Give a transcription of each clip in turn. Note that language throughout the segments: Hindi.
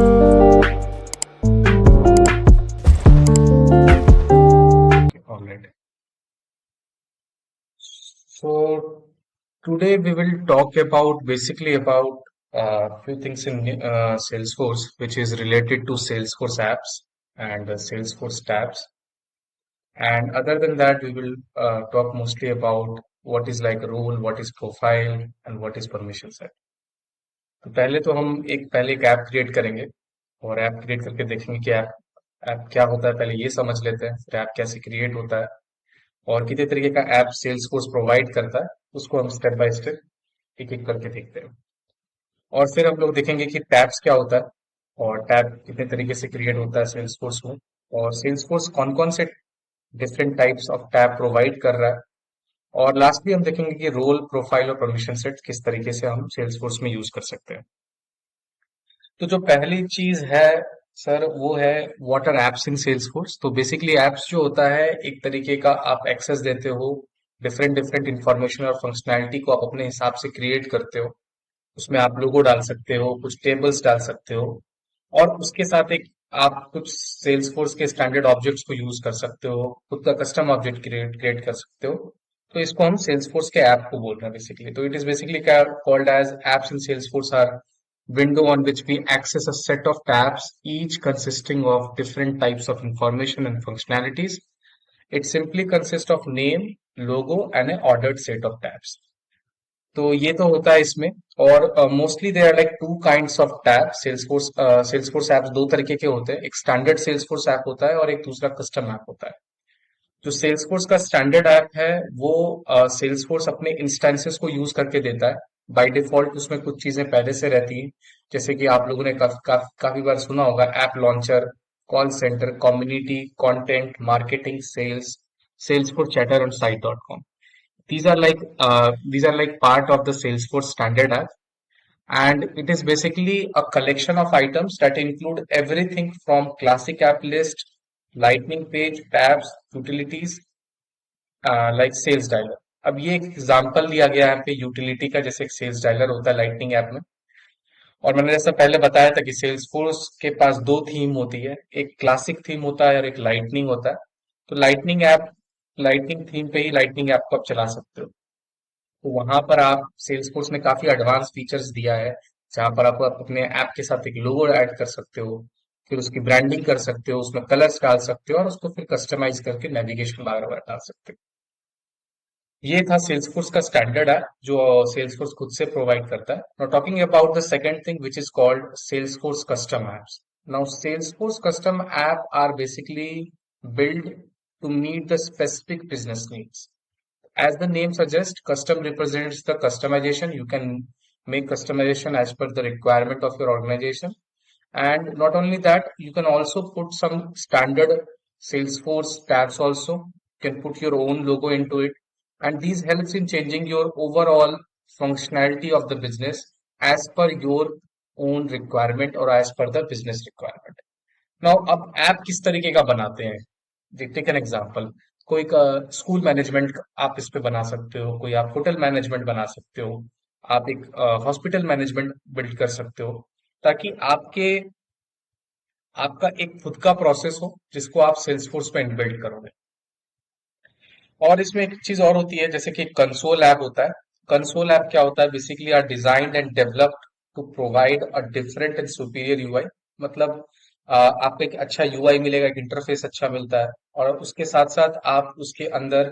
All right. So today we will talk about basically about few things in Salesforce, which is related to Salesforce apps and Salesforce tabs. And other than that, we will talk mostly about what is like role, what is profile, and what is permission set. तो पहले तो हम पहले एक ऐप क्रिएट करेंगे और ऐप क्रिएट करके देखेंगे कि ऐप ऐप क्या होता है, पहले ये समझ लेते हैं, फिर ऐप कैसे क्रिएट होता है और कितने तरीके का ऐप सेल्सफोर्स प्रोवाइड करता है, उसको हम स्टेप बाय स्टेप एक एक करके देखते हैं। और फिर हम लोग देखेंगे कि टैब्स क्या होता है और टैब कितने तरीके से क्रिएट होता है सेल्सफोर्स में, और सेल्सफोर्स कौन कौन से different types of tab provide कर रहा है। और लास्टली हम देखेंगे कि रोल, प्रोफाइल और परमिशन सेट किस तरीके से हम सेल्सफोर्स में यूज कर सकते हैं। तो जो पहली चीज है सर, वो है what are apps in Salesforce. तो बेसिकली एप्स जो होता है, एक तरीके का आप एक्सेस देते हो, डिफरेंट डिफरेंट इंफॉर्मेशन और फंक्शनैलिटी को आप अपने हिसाब से क्रिएट करते हो। उसमें आप लोगो डाल सकते हो, कुछ टेबल्स डाल सकते हो, और उसके साथ एक आप कुछ सेल्सफोर्स के स्टैंडर्ड ऑब्जेक्ट्स को यूज कर सकते हो, खुद का कस्टम ऑब्जेक्ट क्रिएट क्रिएट कर सकते हो। तो इसको हम सेल्सफोर्स के ऐप को बोल रहे हैं बेसिकली। तो it is basically called as apps in Salesforce are window on which we access a set of tabs, each consisting of different types of information and functionalities. It simply consists of name, logo, and an ordered set of tabs. तो ये तो होता है इसमें। और mostly there are like two kinds of tab. Salesforce apps दो तरीके के होते हैं, एक स्टैंडर्ड सेल्सफोर्स ऐप होता है और एक दूसरा कस्टम ऐप होता है। जो सेल्सफोर्स का स्टैंडर्ड ऐप है वो सेल्सफोर्स अपने इंस्टेंसेस को यूज करके देता है। बाय डिफॉल्ट उसमें कुछ चीजें पहले से रहती हैं, जैसे कि आप लोगों ने काफी बार सुना होगा, app launcher, call centre, community, content, marketing, sales, Salesforce Chatter और site.com. These are like part of the Salesforce standard app, and it is basically a collection of items that include everything from classic app list, lightning page, tabs, utilities, like sales dialer. अब ये एक एग्जांपल लिया गया है यहाँ पे यूटिलिटी का, जैसे एक सेल्स डायलर होता है लाइटनिंग ऐप में। और मैंने जैसा पहले बताया था कि सेल्सफोर्स के पास दो थीम होती है, एक क्लासिक थीम होता है और एक लाइटनिंग होता है। तो लाइटनिंग थीम पे ही लाइटनिंग ऐप को आप चला सकते हो। तो वहां पर आप सेल्सफोर्स ने काफी एडवांस फीचर्स दिया है, जहां पर आप अपने ऐप के साथ एक लोगो ऐड कर सकते हो, फिर उसकी ब्रांडिंग कर सकते हो, उसमें कलर्स डाल सकते हो और उसको फिर कस्टमाइज करके नेविगेशन बार बार डाल सकते हो। ये था सेल्सफोर्स का स्टैंडर्ड है जो सेल्सफोर्स खुद से प्रोवाइड करता है। Now talking about the second thing which is called Salesforce custom apps. Now Salesforce custom app are basically built to meet the specific business needs. As the name suggests, custom represents the customization. You can make customization as per the requirement of your organization. And not only that, you can also put some standard Salesforce tabs also. You can put your own logo into it. And these helps in changing your overall functionality of the business as per your own requirement or as per the business requirement. Now अब ऐप किस तरीके का बनाते हैं, टेक एन एग्जांपल। कोई स्कूल मैनेजमेंट आप इस पे बना सकते हो, कोई आप होटल मैनेजमेंट बना सकते हो, आप एक हॉस्पिटल मैनेजमेंट बिल्ड कर सकते हो, ताकि आपका एक खुद का प्रोसेस हो जिसको आप सेल्सफोर्स पे इनबिल्ड करोगे। और इसमें एक चीज और होती है, जैसे कि कंसोल ऐप होता है। कंसोल ऐप क्या होता है, basically are designed and developed to provide a different and superior UI. मतलब आपको एक अच्छा यूआई मिलेगा, एक इंटरफेस अच्छा मिलता है, और उसके साथ साथ आप उसके अंदर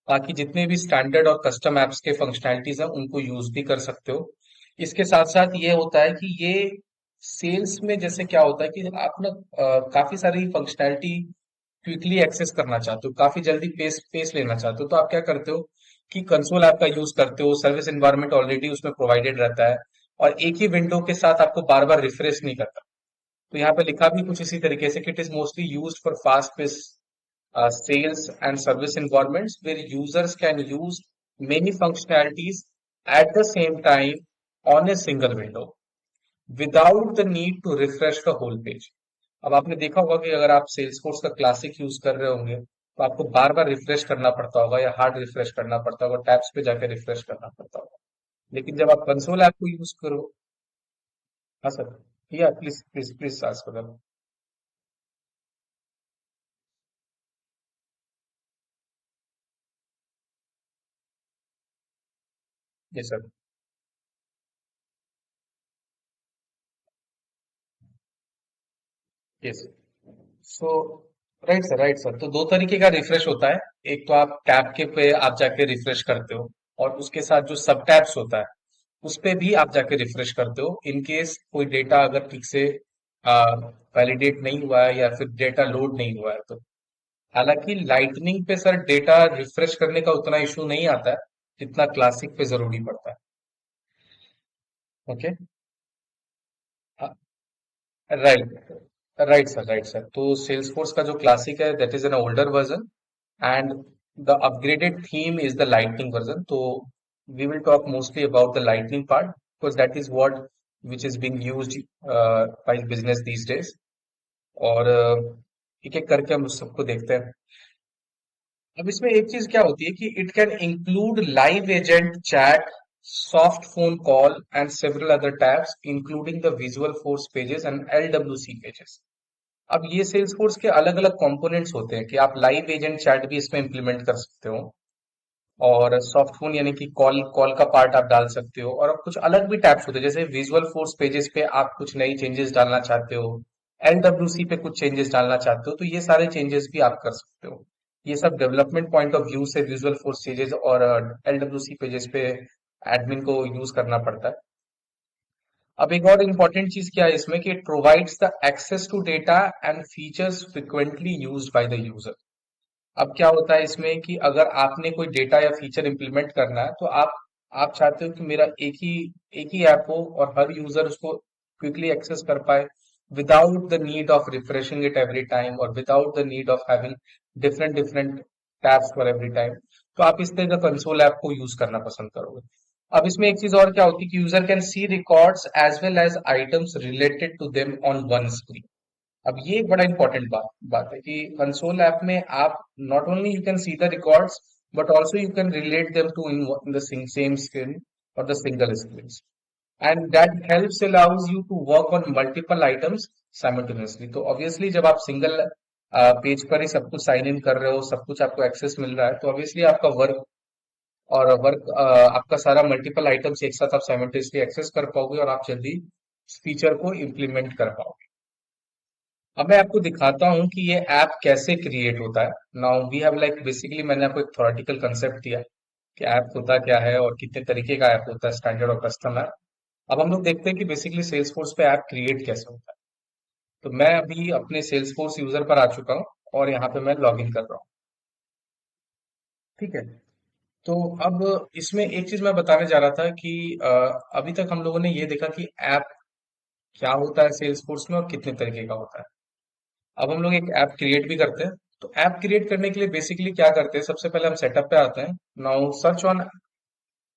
बाकी जितने भी स्टैंडर्ड और कस्टम एप्स के फंक्शनैलिटीज हैं उनको यूज भी कर सकते हो। इसके साथ साथ ये होता है कि ये सेल्स में जैसे क्या होता है कि आप ना काफी सारी फंक्शनैलिटी क्विकली एक्सेस करना चाहते हो, काफी जल्दी पेस पेस लेना चाहते हो, तो आप क्या करते हो कि कंसोल ऐप का यूज करते हो। सर्विस एनवायरनमेंट ऑलरेडी उसमें प्रोवाइडेड रहता है और एक ही विंडो के साथ आपको बार बार रिफ्रेश नहीं करता। तो यहाँ पे लिखा भी कुछ इसी तरीके से कि it is mostly used for fast pace sales and service environments where users can use many functionalities at the same time on a single window without the need to refresh the whole page. अब आपने देखा होगा कि अगर आप Salesforce का क्लासिक यूज कर रहे होंगे तो आपको बार बार रिफ्रेश करना पड़ता होगा या हार्ड रिफ्रेश करना पड़ता होगा, टैब्स पे जाकर रिफ्रेश करना पड़ता होगा। लेकिन जब आप कंसोल ऐप को यूज करो। हाँ sir. Yeah, please ask for them. Yes, sir. Yes. So right sir, तो दो तरीके का रिफ्रेश होता है। एक तो आप टैब के पे आप जाके रिफ्रेश करते हो, और उसके साथ जो सब टैब्स होता है उस पे भी आप जाके रिफ्रेश करते हो, इन केस कोई डेटा अगर ठीक से वैलिडेट नहीं हुआ है या फिर डेटा लोड नहीं हुआ है तो। हालांकि लाइटनिंग पे सर डेटा रिफ्रेश करने का उतना इशू नहीं आता है जितना क्लासिक पे जरूरी पड़ता है। ओके। Right right sir. तो सेल्सफोर्स का जो क्लासिक है that is an older version, and the upgraded theme is the lightning version. So we will talk mostly about the lightning part because that is what which is being used by business these days. और एक एक करके हम उस सबको देखते हैं। अब इसमें एक चीज क्या होती है कि it can include live agent chat, soft phone call and several other tabs including the visual force pages and LWC pages. अब ये सेल्स फोर्स के अलग अलग कंपोनेंट्स होते हैं कि आप लाइव एजेंट चैट भी इसमें इंप्लीमेंट कर सकते हो, और सॉफ्ट फोन यानी कि कॉल कॉल का पार्ट आप डाल सकते हो, और अब कुछ अलग भी टैब्स होते हैं जैसे विजुअल फोर्स पेजेस पे आप कुछ नई चेंजेस डालना चाहते हो, LWC पे कुछ चेंजेस डालना चाहते हो, तो ये सारे चेंजेस भी आप कर सकते हो। ये सब डेवलपमेंट पॉइंट ऑफ व्यू से विजुअल फोर्स चेंजेस और LWC पेजेस पे एडमिन को यूज करना पड़ता है। अब एक और इम्पोर्टेंट चीज क्या है इसमें कि it provides the access to data and features frequently used by the user. अब क्या होता है इसमें कि अगर आपने कोई डेटा या फीचर इंप्लीमेंट करना है तो आप चाहते हो कि मेरा एक ही ऐप हो और हर यूजर उसको क्विकली एक्सेस कर पाए, without the need of refreshing it every time और without the need of having different different tabs for every time. तो आप इस तरह का कंसोल ऐप को यूज करना पसंद करोगे। अब इसमें एक चीज और क्या होती है कि user can see records as well as items related to them on one screen. अब ये एक बड़ा इंपॉर्टेंट बात है कि कंसोल ऐप में आप not only you can see the records but also you can relate them to in the same screen और the single screen, and that helps allows you to work on multiple items simultaneously. तो ऑब्वियसली जब आप सिंगल पेज पर ही सब कुछ साइन इन कर रहे हो, सब कुछ आपको एक्सेस मिल रहा है, तो ऑब्वियसली आपका वर्क आपका सारा मल्टीपल आइटम्स एक साथ आप साइमल्टेनियसली एक्सेस कर पाओगे और आप जल्दी इस फीचर को इम्प्लीमेंट कर पाओगे। अब मैं आपको दिखाता हूँ कि ये ऐप कैसे क्रिएट होता है। Now we have like basically मैंने आपको एक थ्योरेटिकल कंसेप्ट दिया कि ऐप होता क्या है और कितने तरीके का ऐप होता है, स्टैंडर्ड और कस्टम ऐप। अब हम लोग देखते हैं कि बेसिकली सेल्सफोर्स पे ऐप क्रिएट कैसे होता है। तो मैं अभी अपने सेल्सफोर्स यूजर पर आ चुका हूँ और यहाँ पे मैं लॉग इन कर रहा हूँ। ठीक है। तो अब इसमें एक चीज मैं बताने जा रहा था कि अभी तक हम लोगों ने ये देखा कि ऐप क्या होता है सेल्सफोर्स में और कितने तरीके का होता है। अब हम लोग एक ऐप क्रिएट भी करते हैं। तो ऐप क्रिएट करने के लिए बेसिकली क्या करते हैं, सबसे पहले हम सेटअप पे आते हैं। Now search on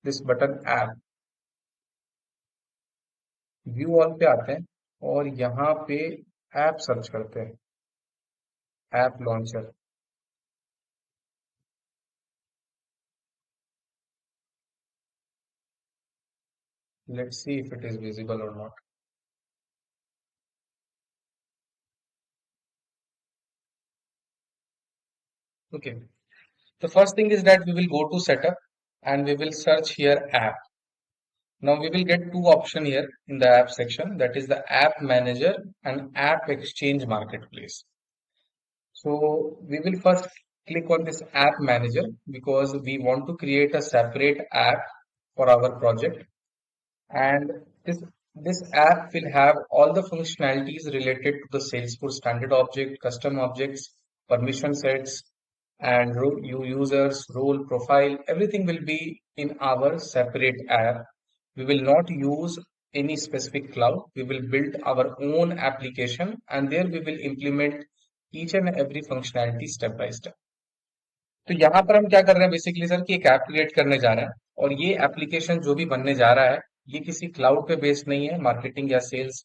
this button app, view all पे आते हैं और यहाँ पे ऐप सर्च करते हैं, app launcher. Let's see if it is visible और not. Okay, the first thing is that we will go to setup and we will search here app. Now we will get two option here in the app section, that is the app manager and app exchange marketplace. So we will first click on this app manager because we want to create a separate app for our project, and this app will have all the functionalities related to the Salesforce standard object, custom objects, permission sets, and users, role profile. Everything will be in our separate app. We will not use any specific cloud. We will build our own application, and there we will implement each and every functionality step by step. तो यहाँ पर हम क्या कर रहे हैं बेसिकली सर कि एक ऐप क्रिएट करने जा रहे हैं, और ये एप्लीकेशन जो भी बनने जा रहा है ये किसी क्लाउड पे बेस्ड नहीं है, मार्केटिंग या सेल्स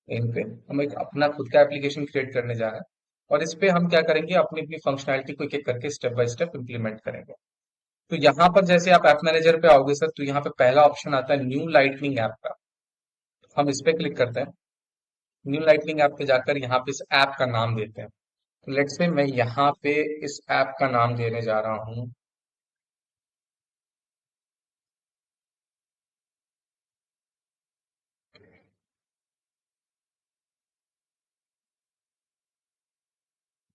इन पे। हम एक अपना खुद का एप्लीकेशन क्रिएट करने जा रहे हैं और इस पे हम क्या करेंगे, अपनी अपनी फंक्शनैलिटी को एक एक करके स्टेप बाय स्टेप इंप्लीमेंट करेंगे। तो यहाँ पर जैसे आप ऐप मैनेजर पे आओगे सर, तो यहाँ पे पहला ऑप्शन आता है न्यू लाइटनिंग ऐप का। हम इस पे क्लिक करते हैं। न्यू लाइटनिंग ऐप पे जाकर यहाँ पे इस ऐप का नाम देते हैं। तो लेट्स से मैं यहाँ पे इस ऐप का नाम देने जा रहा हूँ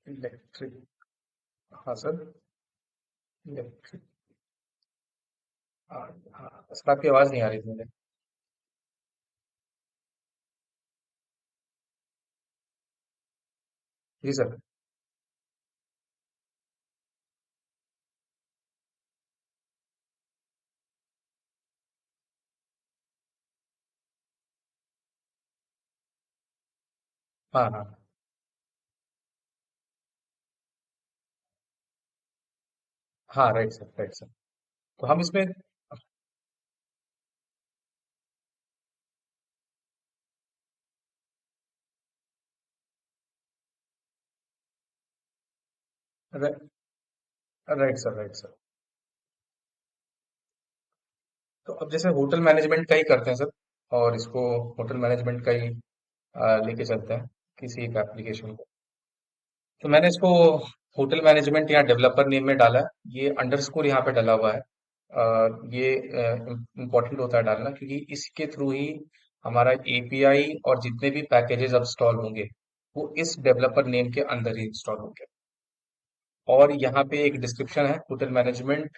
इलेक्ट्रिक। हाँ सर। इलेक्ट्रिक। हाँ। हाँ सर, आपकी आवाज नहीं आ रही थी मुझे। जी सर। हाँ हाँ। हाँ राइट सर, राइट सर। तो हम इसमें राइट सर, राइट सर। तो अब जैसे होटल मैनेजमेंट का ही करते हैं सर, और इसको होटल मैनेजमेंट का ही लेके चलते हैं किसी एक एप्लीकेशन को। तो मैंने इसको होटल मैनेजमेंट यहाँ डेवलपर नेम में डाला है। ये अंडरस्कोर यहाँ पे डाला हुआ है। ये इम्पोर्टेंट होता है डालना, क्योंकि इसके थ्रू ही हमारा एपीआई और जितने भी पैकेजेस अब इंस्टॉल होंगे वो इस डेवलपर नेम के अंदर ही इंस्टॉल होंगे। और यहाँ पे एक डिस्क्रिप्शन है, hotel management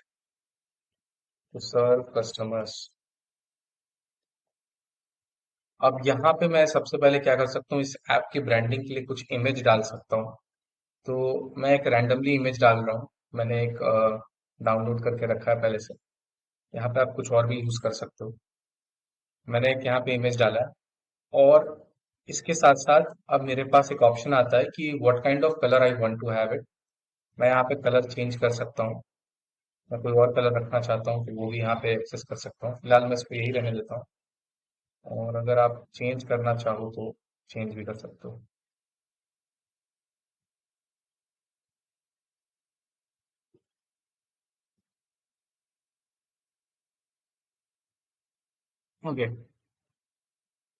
to serve customers. अब यहाँ पे मैं सबसे पहले क्या कर सकता हूँ, इस ऐप की ब्रांडिंग के लिए कुछ इमेज डाल सकता हूँ। तो मैं एक रैंडमली इमेज डाल रहा हूँ। मैंने एक डाउनलोड करके रखा है पहले से। यहाँ पे आप कुछ और भी यूज कर सकते हो। मैंने एक यहाँ पे इमेज डाला है, और इसके साथ साथ अब मेरे पास एक ऑप्शन आता है कि what kind of colour I want to have it. मैं यहाँ पे कलर चेंज कर सकता हूँ। मैं कोई और कलर रखना चाहता हूँ तो वो भी यहाँ पे एक्सेस कर सकता हूँ। फिलहाल मैं इसको यही रहने देता हूँ, और अगर आप चेंज करना चाहो तो चेंज भी कर सकते हो। ओके।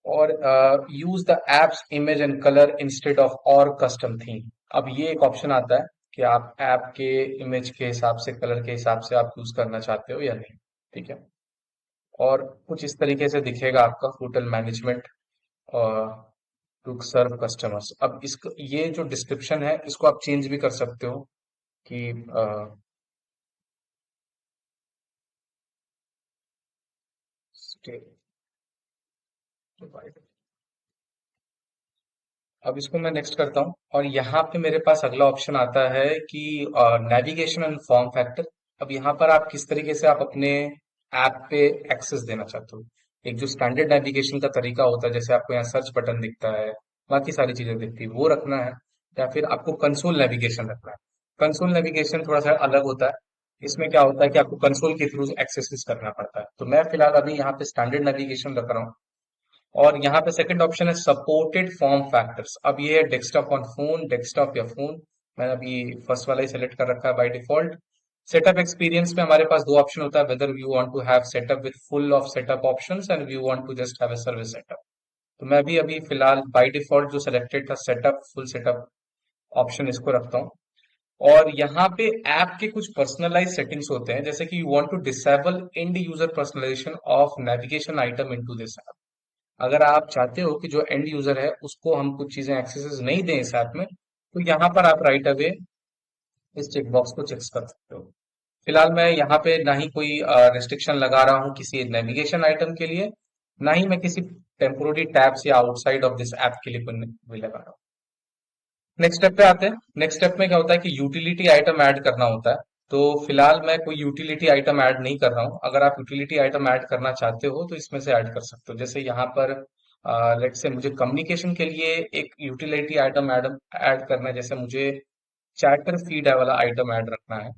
और use the apps image and colour instead of और कस्टम थीम। अब ये एक ऑप्शन आता है कि आप ऐप के इमेज के हिसाब से, कलर के हिसाब से आप यूज करना चाहते हो या नहीं। ठीक है। और कुछ इस तरीके से दिखेगा आपका hotel management to serve customers. अब इसको, ये जो डिस्क्रिप्शन है इसको आप चेंज भी कर सकते हो कि स्टे प्रोवाइड। अब इसको मैं नेक्स्ट करता हूँ, और यहाँ पे मेरे पास अगला ऑप्शन आता है कि नेविगेशन एंड फॉर्म फैक्टर। अब यहाँ पर आप किस तरीके से आप अपने ऐप पे एक्सेस देना चाहते हो। एक जो स्टैंडर्ड नेविगेशन का तरीका होता है, जैसे आपको यहाँ सर्च बटन दिखता है, बाकी सारी चीजें दिखती है, वो रखना है, या फिर आपको कंसोल नेविगेशन रखना है। कंसोल नेविगेशन थोड़ा सा अलग होता है। इसमें क्या होता है कि आपको कंसोल के थ्रू एक्सेस करना पड़ता है। तो मैं फिलहाल अभी यहाँ पे स्टैंडर्ड नेविगेशन रख रहा हूँ। और यहाँ पे सेकंड ऑप्शन है सपोर्टेड फॉर्म फैक्टर्स। अब ये है डेस्कटॉप ऑन फोन, डेस्कटॉप या फोन। मैंने अभी फर्स्ट वाला ही सेलेक्ट कर रखा है बाय डिफॉल्ट। सेटअप एक्सपीरियंस में हमारे पास दो ऑप्शन होता है, whether you want to have setup with full of setup options and you want to just have a service setup. तो मैं भी अभी फिलहाल बाय डिफॉल्ट जो सेलेक्टेड था सेटअप, फुल सेटअप ऑप्शन, इसको रखता हूँ। और यहाँ पे ऐप के कुछ पर्सनलाइज सेटिंग्स होते हैं, जैसे कि you want to disable and user personalisation of navigation item into this. अगर आप चाहते हो कि जो एंड यूजर है उसको हम कुछ चीजें एक्सेस नहीं दें इस ऐप में, तो यहाँ पर आप राइट अवे इस चेक बॉक्स को चेक कर सकते हो। फिलहाल मैं यहाँ पे ना ही कोई रिस्ट्रिक्शन लगा रहा हूँ किसी नेविगेशन आइटम के लिए, ना ही मैं किसी टेम्पोररी टैब्स या आउटसाइड ऑफ दिस ऐप के लिए कोई भी लगा रहा हूँ। नेक्स्ट स्टेप पे आते हैं। नेक्स्ट स्टेप में क्या होता है कि यूटिलिटी आइटम ऐड करना होता है। तो फिलहाल मैं कोई यूटिलिटी आइटम ऐड नहीं कर रहा हूँ। अगर आप यूटिलिटी आइटम ऐड करना चाहते हो तो इसमें से ऐड कर सकते हो। जैसे यहाँ पर लेट्स से मुझे कम्युनिकेशन के लिए एक यूटिलिटी आइटम ऐड करना है। जैसे मुझे चैटर फीड वाला आइटम ऐड रखना है।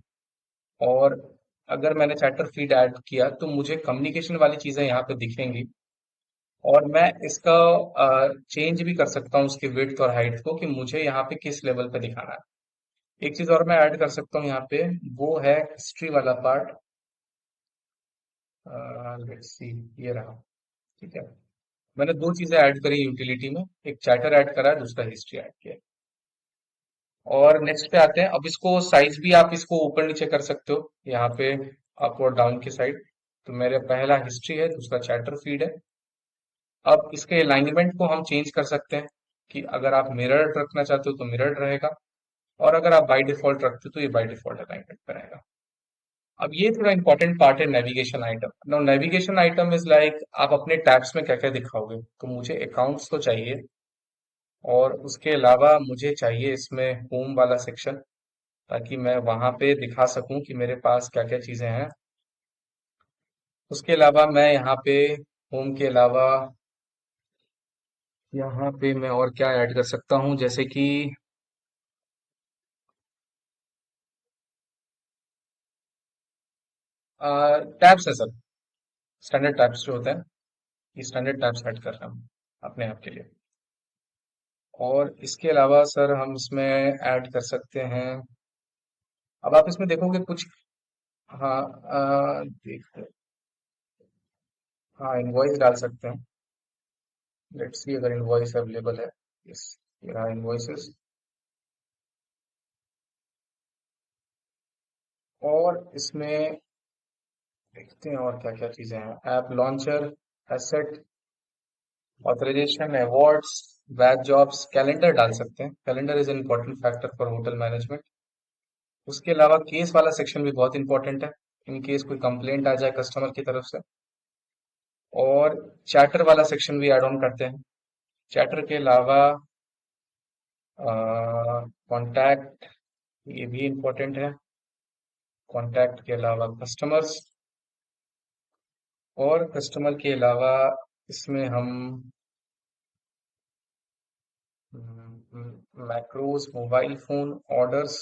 और अगर मैंने चैटर फीड ऐड किया तो मुझे कम्युनिकेशन वाली चीजें यहाँ पे दिखेंगी। और मैं इसका चेंज भी कर सकता हूँ, उसकी विड्थ और हाइट को, कि मुझे यहाँ पे किस लेवल पे दिखाना है। एक चीज और मैं ऐड कर सकता हूँ यहाँ पे, वो है हिस्ट्री वाला पार्ट। लेट्स सी, ये रहा। ठीक है। मैंने दो चीजें ऐड करी यूटिलिटी में, एक चैटर ऐड करा है, दूसरा हिस्ट्री ऐड किया है। और नेक्स्ट पे आते हैं। अब इसको साइज भी आप इसको ऊपर नीचे कर सकते हो यहाँ पे, अप और डाउन की साइड। तो मेरे पहला हिस्ट्री है, दूसरा चैटर फीड है। अब इसके अलाइनमेंट को हम चेंज कर सकते हैं कि अगर आप मिरर्ड रखना चाहते हो तो मिरर्ड रहेगा, और अगर आप बाय डिफॉल्ट रखते हो तो ये बाय डिफॉल्ट अलाइनमेंट पे रहेगा। अब ये थोड़ा इंपॉर्टेंट पार्ट है, navigation item. Now navigation item is like आप अपने टैब्स में क्या क्या दिखाओगे। तो मुझे अकाउंट्स तो चाहिए, और उसके अलावा मुझे चाहिए इसमें होम वाला सेक्शन, ताकि मैं वहां पे दिखा सकूं कि मेरे पास क्या क्या चीजें हैं। उसके अलावा मैं यहाँ पे होम के अलावा यहाँ पे मैं और क्या ऐड कर सकता हूँ, जैसे कि टैब्स है सर, स्टैंडर्ड टैब्स जो होते हैं, ये स्टैंडर्ड टैब्स ऐड कर रहा हूँ अपने आप के लिए। और इसके अलावा सर हम इसमें ऐड कर सकते हैं, अब आप इसमें देखोगे कुछ। हाँ, देखते, हाँ इनवॉइस डाल सकते हैं। लेट्स सी अगर इनवॉइस अवेलेबल है। यस, ये रहा इनवॉइसेस। और इसमें देखते हैं और क्या क्या चीजें हैं। App launcher, asset, authorisation, awards, batch jobs, calendar डाल सकते हैं। Calendar is important factor for hotel management. उसके अलावा केस वाला सेक्शन भी बहुत इंपॉर्टेंट है, इन केस कोई कंप्लेंट आ जाए कस्टमर की तरफ से। और चैटर वाला सेक्शन भी ऐड ऑन करते हैं। चैटर के अलावा कॉन्टैक्ट, ये भी इंपॉर्टेंट है। कॉन्टैक्ट के अलावा कस्टमर्स, और कस्टमर के अलावा इसमें हम macros, mobile phone, orders,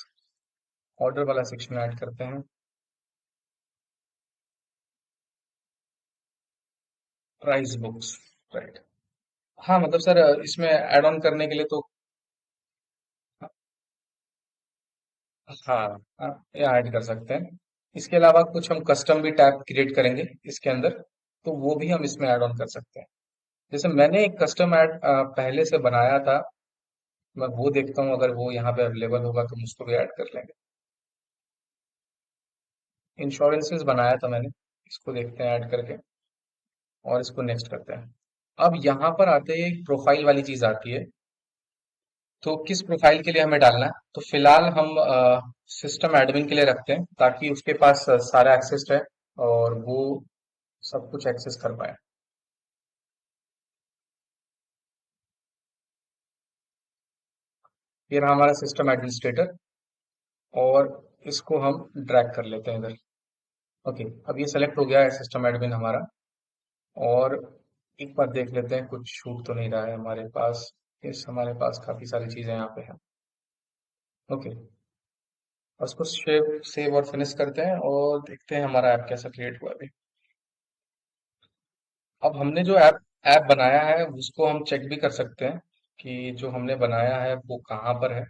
order वाला सेक्शन ऐड करते हैं। Price books, right. हाँ मतलब सर इसमें ऐड ऑन करने के लिए तो, हाँ हाँ, ये ऐड कर सकते हैं। इसके अलावा कुछ हम कस्टम भी टैब क्रिएट करेंगे इसके अंदर, तो वो भी हम इसमें ऐड ऑन कर सकते हैं। जैसे मैंने एक कस्टम ऐड पहले से बनाया था, मैं वो देखता हूँ, अगर वो यहाँ पे अवेलेबल होगा तो हम उसको भी ऐड कर लेंगे। इंश्योरेंसेस बनाया था मैंने, इसको देखते हैं ऐड करके, और इसको नेक्स्ट करते हैं। अब यहाँ पर आते ही एक प्रोफाइल वाली चीज आती है। तो किस प्रोफाइल के लिए हमें डालना है, तो फिलहाल हम सिस्टम एडमिन के लिए रखते हैं, ताकि उसके पास सारा एक्सेस है और वो सब कुछ एक्सेस कर पाए। ये रहा हमारा सिस्टम एडमिनिस्ट्रेटर, और इसको हम ड्रैग कर लेते हैं इधर। ओके, अब ये सेलेक्ट हो गया है सिस्टम एडमिन हमारा। और एक बार देख लेते हैं कुछ छूट तो नहीं रहा है हमारे पास। इस हमारे पास काफी सारी चीजें यहाँ पे हैं। ओके, और उसको सेव सेव और फिनिश करते हैं, और देखते हैं हमारा ऐप कैसा क्रिएट हुआ अभी। अब हमने जो ऐप ऐप बनाया है उसको हम चेक भी कर सकते हैं कि जो हमने बनाया है वो कहाँ पर है।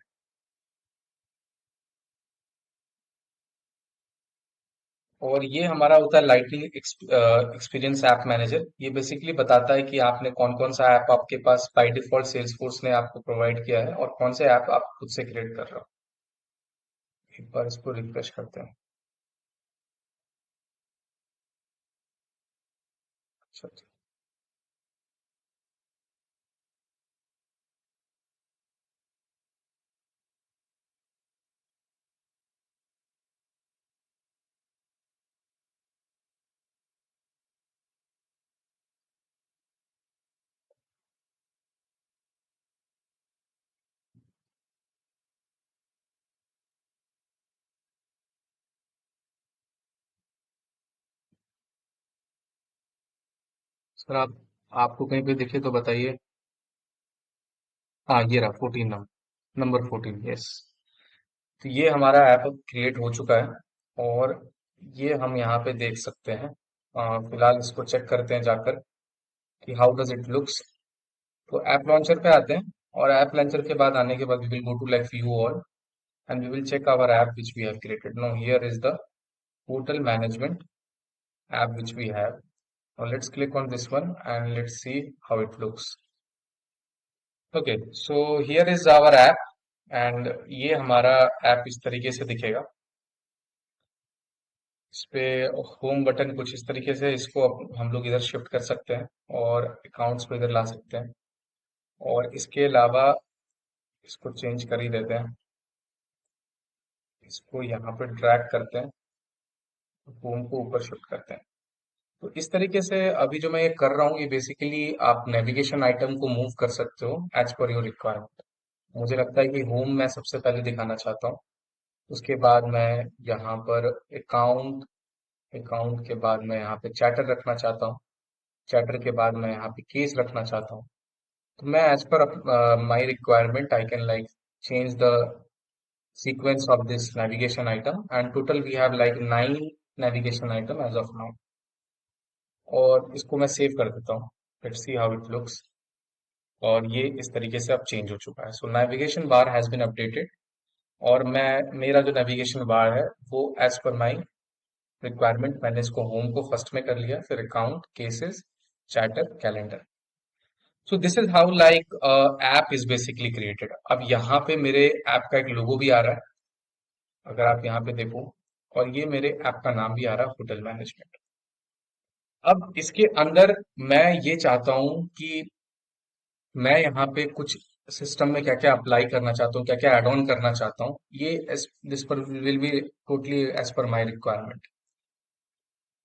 और ये हमारा होता है लाइटनिंग एक्सपीरियंस ऐप मैनेजर। ये बेसिकली बताता है कि आपने कौन कौन सा ऐप आपके पास बाय डिफॉल्ट सेल्सफोर्स ने आपको प्रोवाइड किया है, और कौन से ऐप आप खुद से क्रिएट कर रहे हो। एक बार इसको रिफ्रेश करते हैं। अच्छा, सर आप, आपको कहीं पे दिखे तो बताइए। हाँ ये रहा 14 नंबर, नंबर 14, यस। तो ये हमारा ऐप क्रिएट हो चुका है, और ये हम यहाँ पे देख सकते हैं। फिलहाल इसको चेक करते हैं जाकर कि हाउ डज इट लुक्स। तो ऐप लॉन्चर पे आते हैं, और ऐप लॉन्चर के बाद आने के बाद we will go to like view all, and we will check our app which we have created. Now here is the hotel management app which we have. Now let's click on this one and let's see how it looks. Okay, so here is our app and ये हमारा ऐप इस तरीके से दिखेगा। इस पे होम बटन कुछ इस तरीके से, इसको हम लोग इधर शिफ्ट कर सकते हैं और अकाउंट्स को इधर ला सकते हैं। और इसके अलावा इसको चेंज कर ही देते हैं, इसको यहाँ पे ड्रैग करते हैं, होम को ऊपर शिफ्ट करते हैं। तो इस तरीके से अभी जो मैं ये कर रहा हूँ, ये बेसिकली आप नेविगेशन आइटम को मूव कर सकते हो एज पर योर रिक्वायरमेंट। मुझे लगता है कि होम मैं सबसे पहले दिखाना चाहता हूँ। उसके बाद मैं यहाँ पर अकाउंट, अकाउंट के बाद मैं यहाँ पे चैटर रखना चाहता हूँ, चैटर के बाद मैं यहाँ पे केस रखना चाहता हूँ। तो मैं as per my requirement I can like change the sequence of this navigation item, and total we have like 9 navigation item as of now। और इसको मैं सेव कर देता हूँ। Let's see how it looks. और ये इस तरीके से अब चेंज हो चुका है। So navigation bar has been updated. और मैं, मेरा जो नेविगेशन बार है वो एज पर माई रिक्वायरमेंट, मैंने इसको होम को फर्स्ट में कर लिया, फिर account, cases, chatter, calendar. So this is how like app is basically created. अब यहाँ पे मेरे ऐप का एक लोगो भी आ रहा है, अगर आप यहाँ पे देखो। और ये मेरे ऐप का नाम भी आ रहा है, होटल मैनेजमेंट। अब इसके अंदर मैं ये चाहता हूँ कि मैं यहाँ पे कुछ सिस्टम में क्या क्या अप्लाई करना चाहता हूँ, क्या क्या एड ऑन करना चाहता हूँ, ये दिस पर will be totally as per my requirement.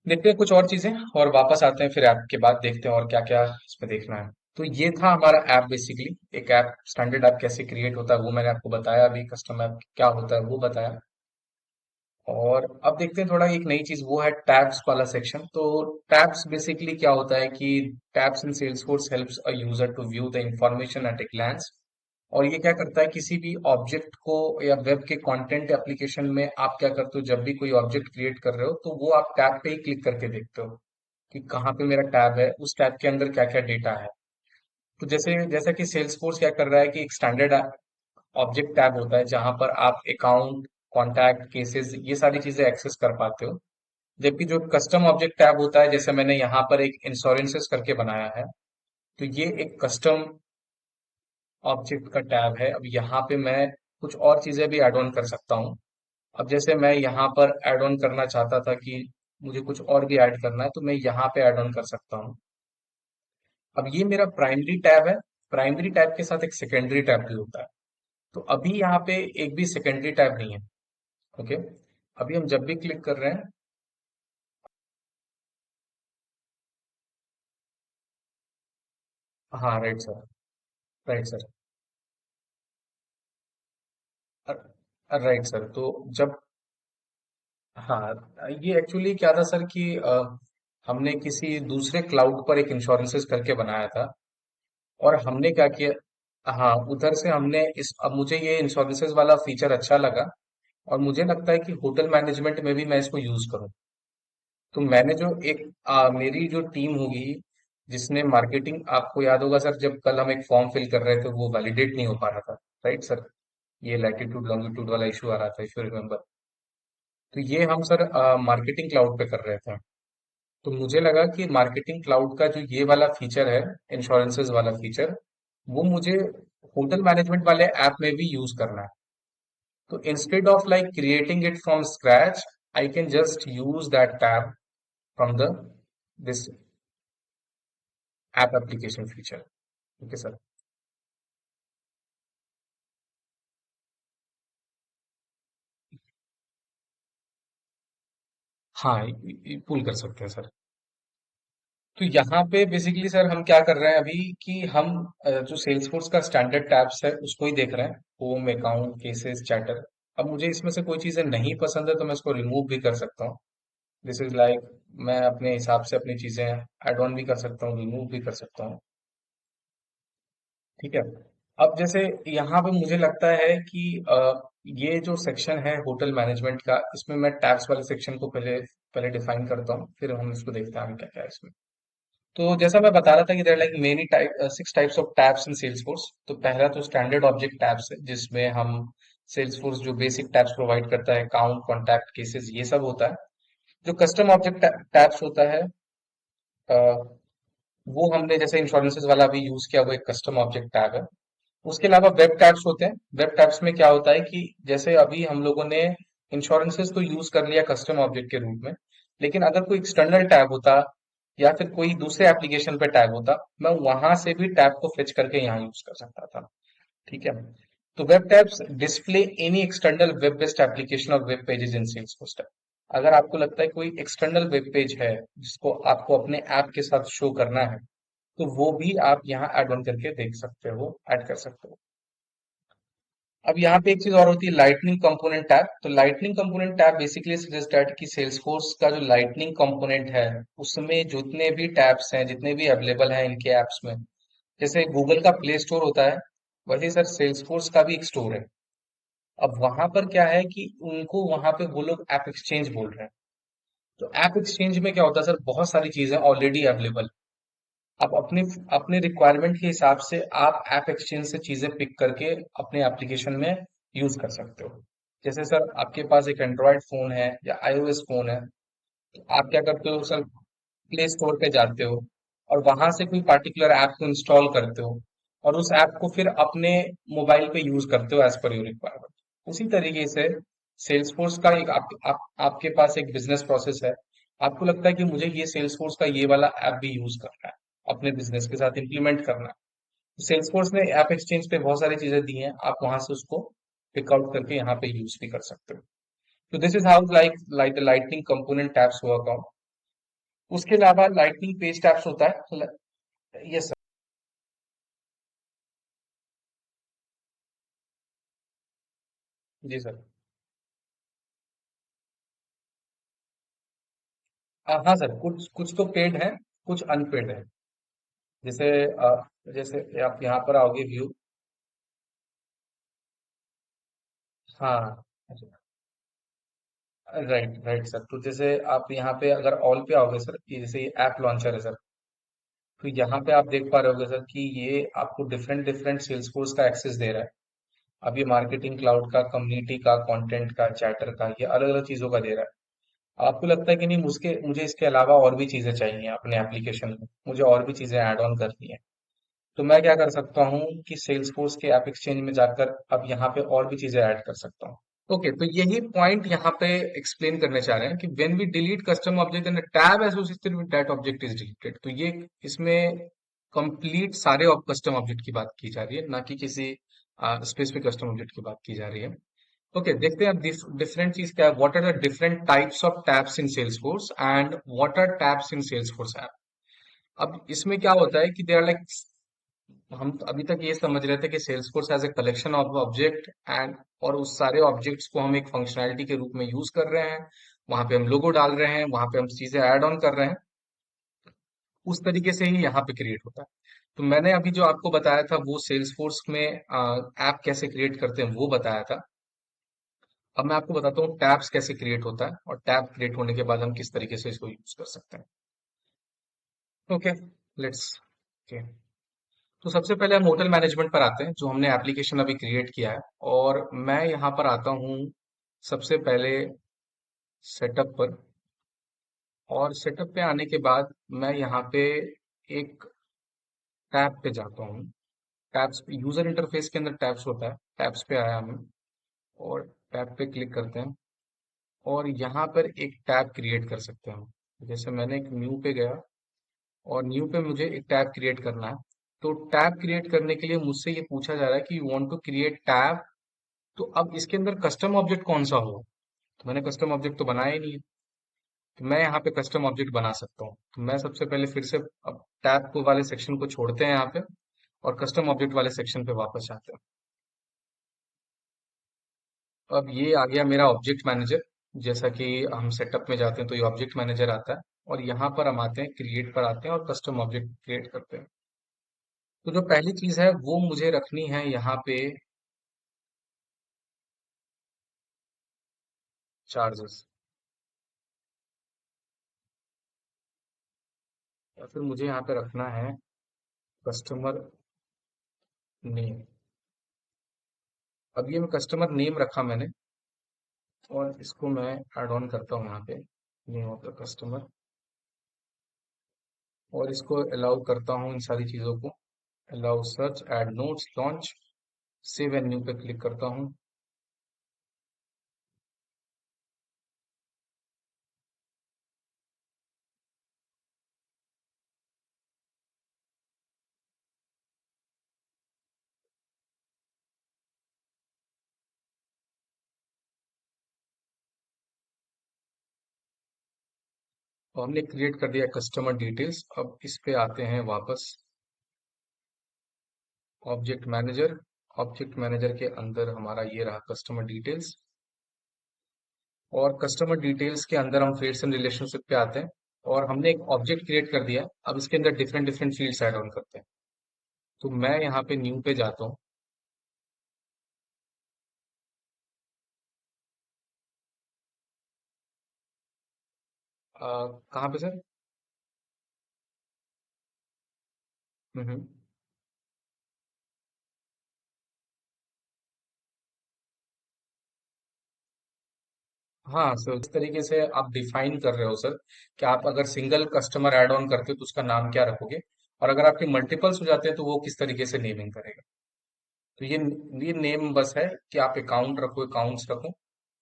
देखते हैं कुछ और चीजें और वापस आते हैं, फिर ऐप के बाद देखते हैं और क्या क्या इसमें देखना है। तो ये था हमारा ऐप बेसिकली। एक ऐप, स्टैंडर्ड ऐप कैसे क्रिएट होता है वो मैंने आपको बताया, अभी कस्टम ऐप क्या होता है वो बताया। और अब देखते हैं थोड़ा एक नई चीज, वो है टैब्स वाला सेक्शन। तो टैब्स बेसिकली क्या होता है कि tabs in Salesforce helps a user to view the information at a glance. और ये क्या करता है, किसी भी ऑब्जेक्ट को या वेब के कंटेंट एप्लीकेशन में आप क्या करते हो, जब भी कोई ऑब्जेक्ट क्रिएट कर रहे हो तो वो आप टैब पे ही क्लिक करके देखते हो कि कहाँ पे मेरा टैब है, उस टैब के अंदर क्या क्या डेटा है। तो जैसे जैसा कि सेल्सफोर्स क्या कर रहा है कि एक स्टैंडर्ड ऑब्जेक्ट टैब होता है जहां पर आप अकाउंट, कॉन्टैक्ट, केसेस, ये सारी चीजें एक्सेस कर पाते हो। जबकि जो कस्टम ऑब्जेक्ट टैब होता है, जैसे मैंने यहाँ पर एक इंश्योरेंसेस करके बनाया है, तो ये एक कस्टम ऑब्जेक्ट का टैब है। अब यहाँ पे मैं कुछ और चीजें भी ऐड ऑन कर सकता हूँ। अब जैसे मैं यहाँ पर ऐड ऑन करना चाहता था कि मुझे कुछ और भी ऐड करना है, तो मैं यहाँ पे ऐड ऑन कर सकता हूँ। अब ये मेरा प्राइमरी टैब है। प्राइमरी टैब के साथ एक सेकेंडरी टैब भी होता है। तो अभी यहाँ पे एक भी सेकेंडरी टैब नहीं है। ओके, अभी हम जब भी क्लिक कर रहे हैं, हाँ right sir, right sir, right sir. तो जब, हाँ ये एक्चुअली क्या था सर कि हमने किसी दूसरे क्लाउड पर एक इंश्योरेंसेस करके बनाया था। और हमने क्या किया, हाँ उधर से हमने इस, अब मुझे ये इंश्योरेंसेस वाला फीचर अच्छा लगा और मुझे लगता है कि होटल मैनेजमेंट में भी मैं इसको यूज करूँ। तो मैंने जो एक मेरी जो टीम होगी जिसने मार्केटिंग, आपको याद होगा सर जब कल हम एक फॉर्म फिल कर रहे थे वो वैलिडेट नहीं हो पा रहा था, राइट सर, ये लैटिट्यूड लॉन्गिट्यूड वाला इशू आ रहा था, इफ यू रिमेम्बर। तो ये हम सर मार्केटिंग क्लाउड पे कर रहे थे। तो मुझे लगा कि मार्केटिंग क्लाउड का जो ये वाला फीचर है, इंश्योरेंसेस वाला फीचर, वो मुझे होटल मैनेजमेंट वाले ऐप में भी यूज करना है। तो instead of like creating it from scratch, I can just use that tab from the this app application feature. Okay sir. हाँ, पुल कर सकते हैं सर। तो यहाँ पे बेसिकली सर हम क्या कर रहे हैं अभी कि हम जो सेल्सफोर्स का स्टैंडर्ड टैब्स है उसको ही देख रहे हैं, होम, अकाउंट, केसेस, चैटर। अब मुझे इसमें से कोई चीजें नहीं पसंद है तो मैं इसको रिमूव भी कर सकता हूँ। दिस इज लाइक, मैं अपने हिसाब से अपनी चीजें ऐड ऑन भी कर सकता हूँ, रिमूव भी कर सकता हूँ। ठीक है। अब जैसे यहाँ पे मुझे लगता है कि ये जो सेक्शन है होटल मैनेजमेंट का, इसमें मैं टैब्स वाले सेक्शन को पहले पहले डिफाइन करता हूँ, फिर हम इसको देखते हैं आगे क्या क्या है इसमें। तो जैसा मैं बता रहा था कि there like many type, 6 types of tabs in Salesforce. तो पहला तो स्टैंडर्ड ऑब्जेक्ट टैब्स है जिसमें हम, सेल्सफोर्स जो बेसिक टैब्स प्रोवाइड करता है, अकाउंट, कॉन्टैक्ट, केसेस, ये सब होता है। जो कस्टम ऑब्जेक्ट टैब्स होता है, अ, वो हमने जैसे इंश्योरेंसेस वाला भी यूज किया, वो एक कस्टम ऑब्जेक्ट टैग है। उसके अलावा वेब टैब्स होते हैं। वेब टैब्स में क्या होता है कि जैसे अभी हम लोगों ने इंश्योरेंसेस तो यूज कर लिया कस्टम ऑब्जेक्ट के रूप में, लेकिन अगर कोई एक्सटर्नल टैग होता या फिर कोई दूसरे एप्लीकेशन पे टैग होता, मैं वहां से भी टैग को फेच करके यहाँ यूज कर सकता था। ठीक है। तो web tabs display any external web based application और web pages in Salesforce tab. अगर आपको लगता है कोई एक्सटर्नल वेब पेज है जिसको आपको अपने ऐप के साथ शो करना है, तो वो भी आप यहाँ ऐड ऑन करके देख सकते हो, ऐड कर सकते हो। अब यहाँ पे एक चीज और होती है, लाइटनिंग कंपोनेंट टैब। तो lightning component tab basically suggest that कि सेल्सफोर्स का जो लाइटनिंग कंपोनेंट है, उसमें जितने भी टैब्स हैं, जितने भी अवेलेबल हैं इनके एप्स में, जैसे गूगल का प्ले स्टोर होता है, वैसे ही सर सेल्सफोर्स का भी एक स्टोर है। अब वहां पर क्या है कि उनको वहां पे वो लोग ऐप एक्सचेंज बोल रहे हैं। तो ऐप एक्सचेंज में क्या होता है सर, बहुत सारी चीजें ऑलरेडी अवेलेबल। आप अपने अपने रिक्वायरमेंट के हिसाब से आप ऐप एक्सचेंज से चीजें पिक करके अपने एप्लीकेशन में यूज कर सकते हो। जैसे सर आपके पास एक एंड्रॉयड फोन है या आईओएस फोन है, तो आप क्या करते हो सर, प्ले स्टोर पे जाते हो और वहां से कोई पर्टिकुलर ऐप को इंस्टॉल करते हो और उस ऐप को फिर अपने मोबाइल पे यूज करते हो एज पर योर रिक्वायरमेंट। उसी तरीके से सेल्सफोर्स का एक आपके पास एक बिजनेस प्रोसेस है। आपको लगता है कि मुझे ये सेल्सफोर्स का ये वाला ऐप भी यूज करना है, अपने बिजनेस के साथ इंप्लीमेंट करना है। सेल्सफोर्स ने ऐप एक्सचेंज पे बहुत सारी चीजें दी हैं, आप वहां से उसको पिकआउट करके यहाँ पे यूज भी कर सकते हो। तो this is how like the lightning component tabs work out. उसके अलावा लाइटनिंग पेज टैब्स होता है। Yes sir. जी सर। हाँ सर, कुछ कुछ तो पेड है, कुछ अनपेड है। जैसे जैसे आप यहाँ पर आओगे व्यू। हाँ, राइट राइट सर। तो जैसे आप यहाँ पे अगर ऑल पे आओगे सर, ये जैसे ये ऐप लॉन्चर है सर, तो यहाँ पे आप देख पा रहे होगे सर कि ये आपको डिफरेंट डिफरेंट सेल्सफोर्स का एक्सेस दे रहा है। अब ये मार्केटिंग क्लाउड का, कम्युनिटी का, कंटेंट का, चैटर का, ये अलग अलग चीजों का दे रहा है। आपको लगता है कि नहीं, मुझके मुझे इसके अलावा और भी चीजें चाहिए अपने एप्लीकेशन में, मुझे और भी चीजें ऐड ऑन करनी है। तो मैं क्या कर सकता हूँ कि सेल्सफोर्स के ऐप एक्सचेंज में जाकर अब यहाँ पे और भी चीजें ऐड कर सकता हूँ। ओके, तो यही पॉइंट यहाँ पे एक्सप्लेन करने चाह रहे हैं कि when we delete custom object and tab associated with that object is deleted. तो ये इसमें कंप्लीट सारे कस्टम ऑब्जेक्ट की बात की जा रही है, ना कि किसी स्पेसिफिक कस्टम ऑब्जेक्ट की बात की जा रही है। ओके, देखते हैं अब डिफरेंट चीज क्या है। What are the different types of tabs in Salesforce and what are tabs in Salesforce app. अब इसमें क्या होता है कि दे आर लाइक, हम तो अभी तक ये समझ रहे थे कि Salesforce as a collection of object and, और उस सारे ऑब्जेक्ट्स को हम एक फंक्शनैलिटी के रूप में यूज कर रहे हैं, वहां पे हम लोगो डाल रहे हैं, वहां पे हम चीजें ऐड ऑन कर रहे हैं। उस तरीके से ही यहाँ पे क्रिएट होता है। तो मैंने अभी जो आपको बताया था वो सेल्सफोर्स में ऐप कैसे क्रिएट करते हैं वो बताया था। अब मैं आपको बताता हूँ टैब्स कैसे क्रिएट होता है और टैब क्रिएट होने के बाद हम किस तरीके से इसको यूज कर सकते हैं। Okay, let's. ओके, तो सबसे पहले हम होटल मैनेजमेंट पर आते हैं, जो हमने एप्लीकेशन अभी क्रिएट किया है। और मैं यहाँ पर आता हूँ सबसे पहले सेटअप पर। और सेटअप पे आने के बाद मैं यहाँ पे एक टैब पे जाता हूँ। टैब्स पे, यूजर इंटरफेस के अंदर टैब्स होता है, टैब्स पे आया हूँ और टैब पे क्लिक करते हैं और यहाँ पर एक टैब क्रिएट कर सकते हैं। जैसे मैंने एक न्यू पे गया और न्यू पे मुझे एक टैब क्रिएट करना है। तो टैब क्रिएट करने के लिए मुझसे ये पूछा जा रहा है कि you want to create tab. तो अब इसके अंदर कस्टम ऑब्जेक्ट कौन सा हो, तो मैंने कस्टम ऑब्जेक्ट तो बनाया ही नहीं है। तो मैं यहाँ पे कस्टम ऑब्जेक्ट बना सकता हूँ। तो मैं सबसे पहले फिर से अब टैब को वाले सेक्शन को छोड़ते हैं यहाँ पे और कस्टम ऑब्जेक्ट वाले सेक्शन पे वापस जाते हैं। तो अब ये आ गया मेरा ऑब्जेक्ट मैनेजर। जैसा कि हम सेटअप में जाते हैं तो ये ऑब्जेक्ट मैनेजर आता है और यहाँ पर हम आते हैं, क्रिएट पर आते हैं और कस्टम ऑब्जेक्ट क्रिएट करते हैं। तो जो पहली चीज है वो मुझे रखनी है यहाँ पे, चार्जेस। या फिर मुझे यहाँ पे रखना है कस्टमर नेम। अब ये मैं कस्टमर नेम रखा मैंने और इसको मैं ऐड ऑन करता हूँ यहाँ पे, नेम ऑफ द कस्टमर। और इसको अलाउ करता हूँ इन सारी चीज़ों को। Allow search, add notes, launch, save and new पे क्लिक करता हूँ। और हमने क्रिएट कर दिया कस्टमर डिटेल्स। अब इस पे आते हैं वापस ऑब्जेक्ट मैनेजर। ऑब्जेक्ट मैनेजर के अंदर हमारा ये रहा कस्टमर डिटेल्स। और कस्टमर डिटेल्स के अंदर हम ट्रेड्स एंड रिलेशनशिप पे आते हैं। और हमने एक ऑब्जेक्ट क्रिएट कर दिया है। अब इसके अंदर different different fields add on करते हैं। तो मैं यहाँ पे न्यू पे जाता हूँ। कहाँ पे सर? हम्म। हाँ सर, इस तरीके से आप डिफाइन कर रहे हो सर कि आप अगर सिंगल कस्टमर ऐड ऑन करते हो तो उसका नाम क्या रखोगे, और अगर आपके मल्टीपल्स हो जाते हैं तो वो किस तरीके से नेमिंग करेगा। तो ये नेम बस है कि आप अकाउंट रखो, अकाउंट्स रखो।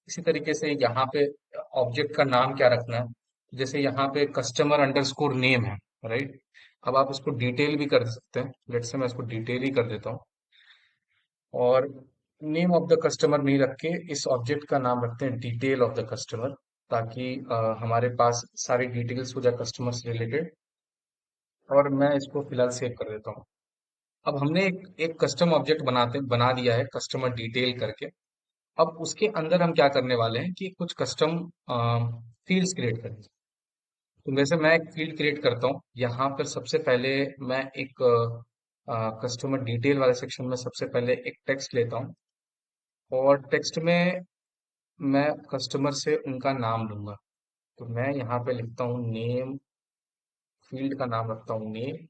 इसी तरीके से यहाँ पे ऑब्जेक्ट का नाम क्या रखना है। जैसे यहाँ पे कस्टमर अंडरस्कोर नेम है, राइट। अब आप इसको डिटेल भी कर सकते हैं। लेट्स से मैं इसको डिटेल ही कर देता हूँ। और नेम ऑफ द कस्टमर नहीं रख के इस ऑब्जेक्ट का नाम रखते हैं डिटेल ऑफ द कस्टमर, ताकि हमारे पास सारी डिटेल्स हो जाए कस्टमर से रिलेटेड। और मैं इसको फिलहाल सेव कर देता हूँ। अब हमने एक कस्टम ऑब्जेक्ट बना दिया है कस्टमर डिटेल करके। अब उसके अंदर हम क्या करने वाले हैं कि कुछ कस्टम फील्ड्स क्रिएट करेंगे। तो वैसे मैं एक फील्ड क्रिएट करता हूँ यहाँ पर। सबसे पहले मैं एक कस्टमर डिटेल वाले सेक्शन में सबसे पहले एक टेक्स्ट लेता हूँ। और टेक्स्ट में मैं कस्टमर से उनका नाम लूंगा। तो मैं यहाँ पे लिखता हूँ नेम। फील्ड का नाम रखता हूँ नेम।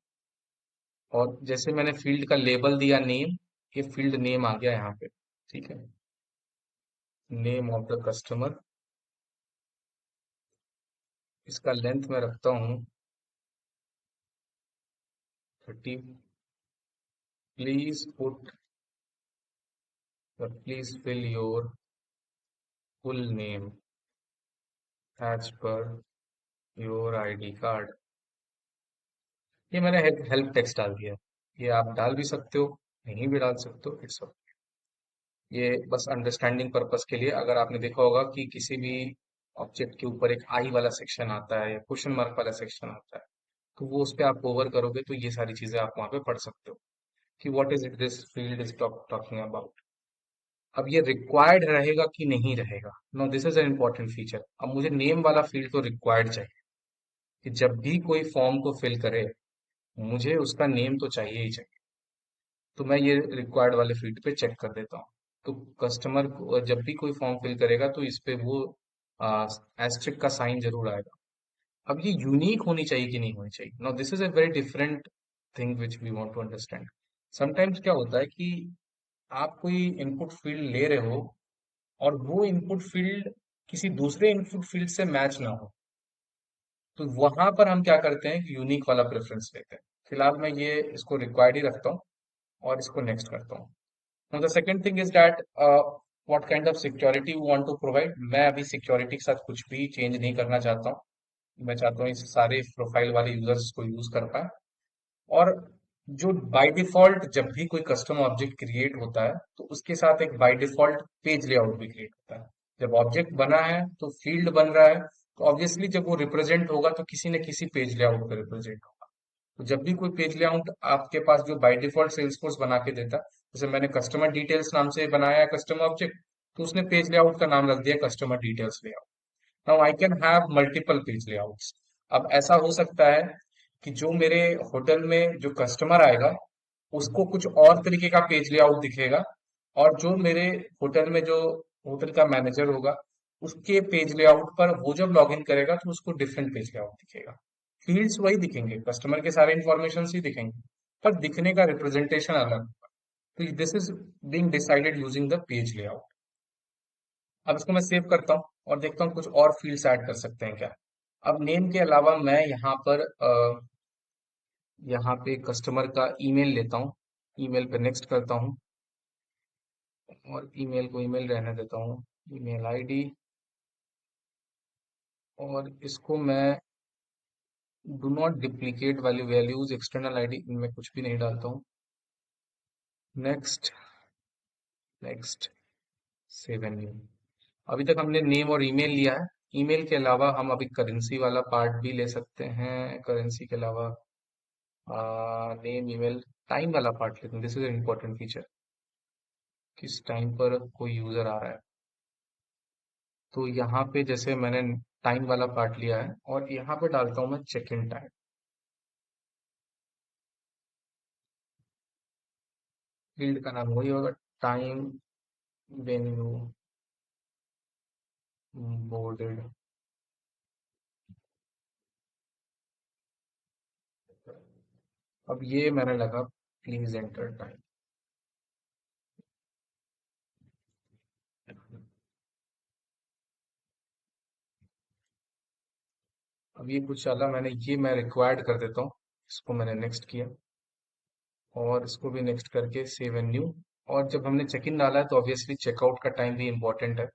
और जैसे मैंने फील्ड का लेबल दिया नेम, ये फील्ड नेम आ गया यहाँ पे। ठीक है। Name of the customer. इसका लेंथ मैं रखता हूँ 30। Please put, please fill your full name as per your ID card. ये मैंने हेल्प टेक्स्ट डाल दिया है। ये आप डाल भी सकते हो, नहीं भी डाल सकते हो, इट्स। ये बस अंडरस्टैंडिंग पर्पस के लिए। अगर आपने देखा होगा कि किसी भी ऑब्जेक्ट के ऊपर एक आई वाला सेक्शन आता है या क्वेश्चन मार्क वाला सेक्शन आता है, तो वो उस पे आप ओवर करोगे तो ये सारी चीजें आप वहां पे पढ़ सकते हो कि what is it this field is talking about. अब ये रिक्वायर्ड रहेगा कि नहीं रहेगा, no this is an important feature. अब मुझे नेम वाला फील्ड तो रिक्वायर्ड चाहिए कि जब भी कोई फॉर्म को फिल करे मुझे उसका नेम तो चाहिए ही चाहिए। तो मैं ये रिक्वायर्ड वाले फील्ड पे चेक कर देता हूँ। तो कस्टमर को जब भी कोई फॉर्म फिल करेगा तो इस पे वो एस्ट्रिक का साइन जरूर आएगा। अब ये यूनिक होनी चाहिए कि नहीं होनी चाहिए, now this is a very different thing which we want to understand. Sometimes क्या होता है कि आप कोई इनपुट फील्ड ले रहे हो और वो इनपुट फील्ड किसी दूसरे इनपुट फील्ड से मैच ना हो। तो वहां पर हम क्या करते हैं कि यूनिक वाला प्रेफरेंस लेते हैं। फिलहाल मैं ये इसको रिक्वायर्ड ही रखता हूँ और इसको नेक्स्ट करता हूँ। Now the second thing is that what kind of security you want to provide। मैं अभी सिक्योरिटी के साथ कुछ भी चेंज नहीं करना चाहता हूँ। मैं चाहता हूँ इस सारे प्रोफाइल वाले यूजर्स को यूज कर पाए। और जो बाय डिफॉल्ट जब भी कोई कस्टम ऑब्जेक्ट क्रिएट होता है तो उसके साथ एक बाय डिफॉल्ट पेज लेआउट भी क्रिएट होता है। जब ऑब्जेक्ट बना है तो फील्ड बन रहा है, तो ऑब्वियसली जब वो रिप्रेजेंट होगा तो किसी न किसी पेज लेआउट पर रिप्रेजेंट होगा। तो जब भी कोई पेज लेआउट आपके पास जो बाय डिफॉल्ट सेल्सफोर्स बना के देता है, जैसे मैंने कस्टमर डिटेल्स नाम से बनाया है कस्टमर ऑब्जेक्ट, तो उसने पेज लेआउट का नाम रख दिया customer details layout. Now I can have multiple page layouts. अब ऐसा हो सकता है कि जो मेरे होटल में जो कस्टमर आएगा उसको कुछ और तरीके का पेज लेआउट दिखेगा, और जो मेरे होटल में जो होटल का मैनेजर होगा उसके पेज लेआउट पर वो जब लॉगिन करेगा तो उसको डिफरेंट पेज लेआउट दिखेगा। फील्ड्स वही दिखेंगे, कस्टमर के सारे इंफॉर्मेशन ही दिखेंगे, पर दिखने का रिप्रेजेंटेशन अलग होगा। तो this is being decided using the page layout. अब इसको मैं सेव करता हूँ और देखता हूँ कुछ और फील्ड्स ऐड कर सकते हैं क्या। अब नेम के अलावा मैं यहाँ पर यहाँ पे कस्टमर का ईमेल लेता हूँ, ईमेल पे नेक्स्ट करता हूँ और ईमेल को ईमेल रहने देता हूँ, ईमेल आईडी, और इसको मैं डू नॉट डिप्लीकेट वाली वैल्यूज एक्सटर्नल आईडी इनमें कुछ भी नहीं डालता हूँ। Next, next, save and new. अभी तक हमने नेम और ईमेल लिया है। ईमेल के अलावा हम अभी करेंसी वाला पार्ट भी ले सकते हैं। करेंसी के अलावा नेम, ईमेल, टाइम वाला पार्ट लेते हैं। This is an important feature, किस टाइम पर कोई यूजर आ रहा है। तो यहाँ पे जैसे मैंने टाइम वाला पार्ट लिया है और यहाँ पे डालता हूँ मैं चेक इन टाइम। फील्ड का नाम वही होगा, टाइम व्हेन यू बोर्डेड। अब ये मैंने लगा प्लीज एंटर टाइम। अब ये कुछ चला, मैंने ये मैं रिक्वायर्ड कर देता हूँ। इसको मैंने नेक्स्ट किया और इसको भी नेक्स्ट करके सेव एंड न्यू। और जब हमने चेक इन डाला है तो ऑब्वियसली चेकआउट का टाइम भी इम्पोर्टेंट है।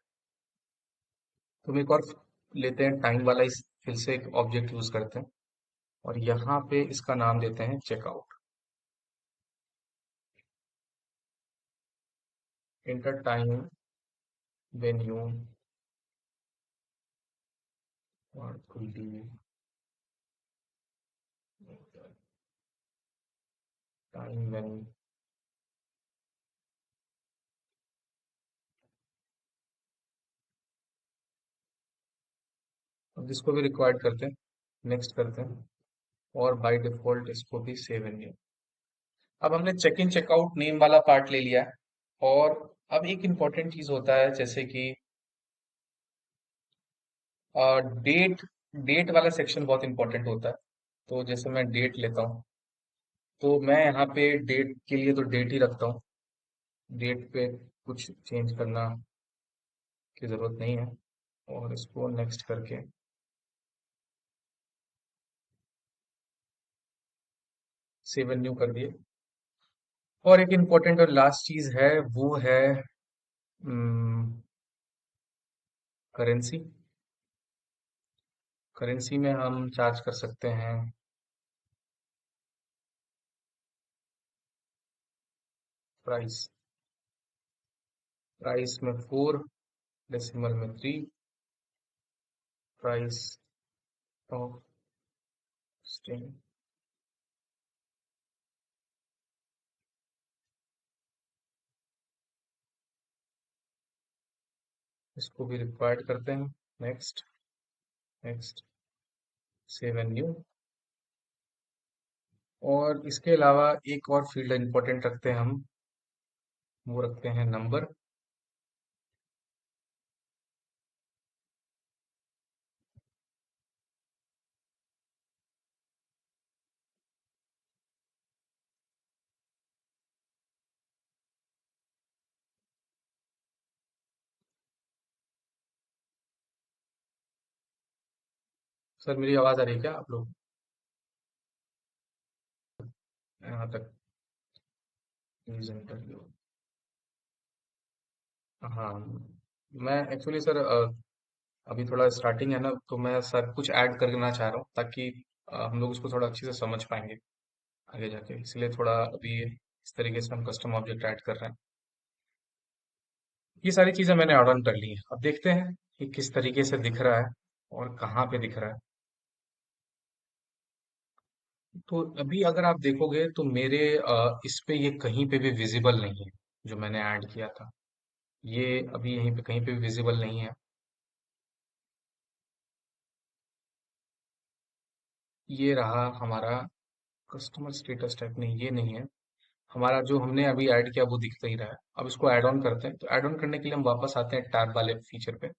तो हम एक और लेते हैं टाइम वाला, इस फिर से एक ऑब्जेक्ट यूज करते हैं और यहाँ पे इसका नाम देते हैं checkout. Enter time when you want to leave, time when. अब इसको भी रिक्वायर्ड करते हैं, नेक्स्ट करते हैं और बाय डिफॉल्ट इसको भी सेव एंड न्यू। अब हमने चेक इन चेकआउट नेम वाला पार्ट ले लिया है। और अब एक इम्पोर्टेंट चीज होता है जैसे कि डेट। डेट वाला सेक्शन बहुत इंपॉर्टेंट होता है। तो जैसे मैं डेट लेता हूँ तो मैं यहाँ पे डेट के लिए तो डेट ही रखता हूँ। डेट पे कुछ चेंज करना की जरूरत नहीं है और इसको नेक्स्ट करके सेव एंड न्यू कर दिए। और एक इम्पोर्टेंट और लास्ट चीज है, वो है करेंसी। करेंसी में हम चार्ज कर सकते हैं प्राइस। प्राइस में 4, डेसिमल में 3, प्राइस ऑफ स्टिंग। इसको भी रिक्वायर्ड करते हैं, next, next, save and new. और इसके अलावा एक और फील्ड इंपॉर्टेंट रखते हैं हम, वो रखते हैं नंबर। सर मेरी आवाज आ रही है क्या आप लोग यहाँ तक? Please interview. हाँ, मैं एक्चुअली सर अभी थोड़ा स्टार्टिंग है ना, तो मैं सर कुछ ऐड करना चाह रहा हूँ ताकि हम लोग उसको थोड़ा अच्छे से समझ पाएंगे आगे जाके, इसलिए थोड़ा अभी इस तरीके से हम कस्टम ऑब्जेक्ट ऐड कर रहे हैं। ये सारी चीजें मैंने ऐड ऑन कर ली हैं। अब देखते हैं कि किस तरीके से दिख रहा है और कहाँ पे दिख रहा है। तो अभी अगर आप देखोगे तो मेरे इस पे ये कहीं पे भी विजिबल नहीं है जो मैंने ऐड किया था। ये अभी यहीं पे कहीं पे भी विजिबल नहीं है। ये रहा हमारा कस्टमर स्टेटस टाइप, नहीं ये नहीं है। हमारा जो हमने अभी ऐड किया वो दिखता ही रहा है। अब इसको ऐड ऑन करते हैं। तो ऐड ऑन करने के लिए हम वापस आते हैं टैब वाले फीचर पे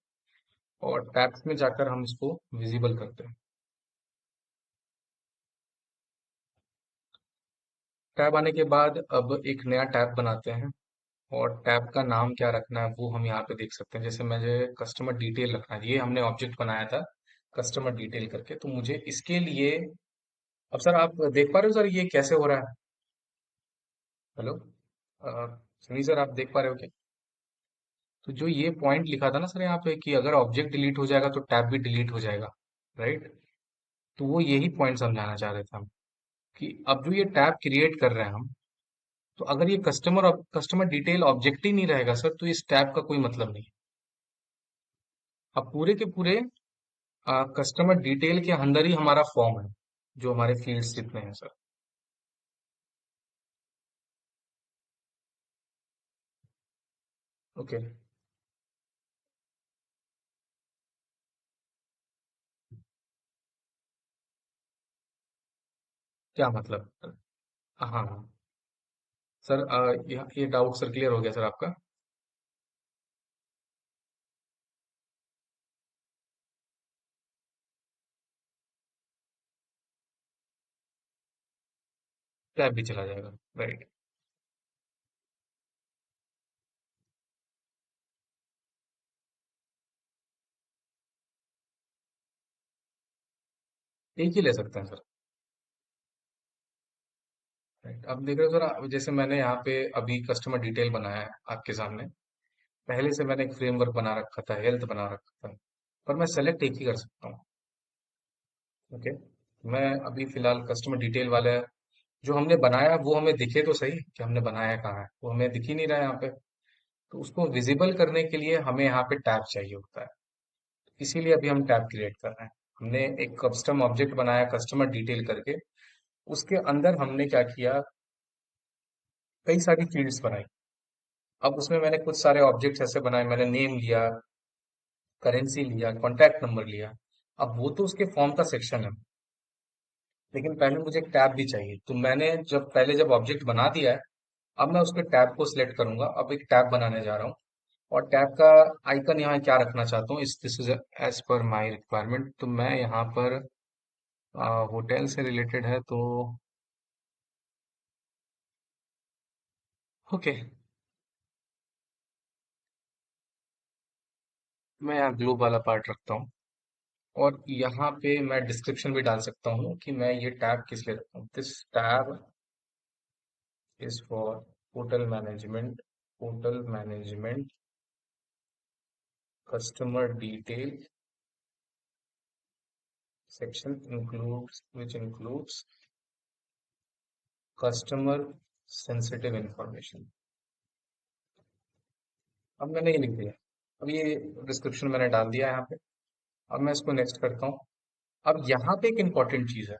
और टैब्स में जाकर हम इसको विजिबल करते हैं। टैब आने के बाद अब एक नया टैब बनाते हैं और टैब का नाम क्या रखना है वो हम यहाँ पे देख सकते हैं। जैसे मुझे कस्टमर डिटेल रखना है, ये हमने ऑब्जेक्ट बनाया था कस्टमर डिटेल करके, तो मुझे इसके लिए अब सर आप देख पा रहे हो सर ये कैसे हो रहा है? हेलो। अ, सुनिए सर, आप देख पा रहे हो क्या? तो जो ये पॉइंट लिखा था ना सर यहाँ पे कि अगर ऑब्जेक्ट डिलीट हो जाएगा तो टैब भी डिलीट हो जाएगा, राइट? तो वो यही पॉइंट समझाना चाह रहे थे हम, कि अब जो ये टैब क्रिएट कर रहे हैं हम, तो अगर ये कस्टमर डिटेल ऑब्जेक्ट ही नहीं रहेगा सर, तो इस टैब का कोई मतलब नहीं है। अब पूरे के पूरे कस्टमर डिटेल के अंदर ही हमारा फॉर्म है, जो हमारे फील्ड्स जितने हैं सर। ओके। क्या मतलब? हाँ हाँ। सर ये डाउट सर क्लियर हो गया सर आपका? टैब भी चला जाएगा, राइट? एक ही ले सकते हैं सर। राइट, अब देख रहे हो सर, जैसे मैंने यहाँ पे अभी कस्टमर डिटेल बनाया है आपके सामने। पहले से मैंने एक फ्रेमवर्क बना रखा था, हेल्थ बना रखा था, पर मैं सेलेक्ट एक ही कर सकता हूँ। ओके। मैं अभी फिलहाल कस्टमर डिटेल वाला जो हमने बनाया वो हमें दिखे तो सही कि हमने बनाया कहाँ है, वो हमें दिख ही नहीं रहा है यहाँ पे। तो उसको विजिबल करने के लिए हमें यहाँ पे टैब चाहिए होता है। इसीलिए अभी हम टैब क्रिएट कर रहे हैं। हमने एक कस्टम ऑब्जेक्ट बनाया कस्टमर डिटेल करके। उसके अंदर हमने क्या किया, कई सारी फील्ड्स बनाई। अब उसमें मैंने कुछ सारे ऑब्जेक्ट्स ऐसे बनाए, मैंने नेम लिया, करेंसी लिया, कॉन्टैक्ट नंबर लिया। अब वो तो उसके फॉर्म का सेक्शन है, लेकिन पहले मुझे एक टैब भी चाहिए। तो मैंने जब ऑब्जेक्ट बना दिया है, अब मैं उसके टैब को सिलेक्ट करूंगा। अब एक टैब बनाने जा रहा हूँ, और टैब का आइकन यहाँ क्या रखना चाहता हूँ, इस this is as per my requirement. तो मैं यहाँ पर होटल से रिलेटेड है तो ओके, मैं यहाँ ग्लोब वाला पार्ट रखता हूँ। और यहाँ पे मैं डिस्क्रिप्शन भी डाल सकता हूँ कि मैं ये टैब किस लिए रखता हूँ। This tab is for hotel management customer detail section includes which includes customer sensitive information। अब मैंने ये लिख दिया। अब ये डिस्क्रिप्शन मैंने डाल दिया यहाँ पे। अब मैं इसको नेक्स्ट करता हूँ। अब यहाँ पे एक इम्पॉर्टेंट चीज है।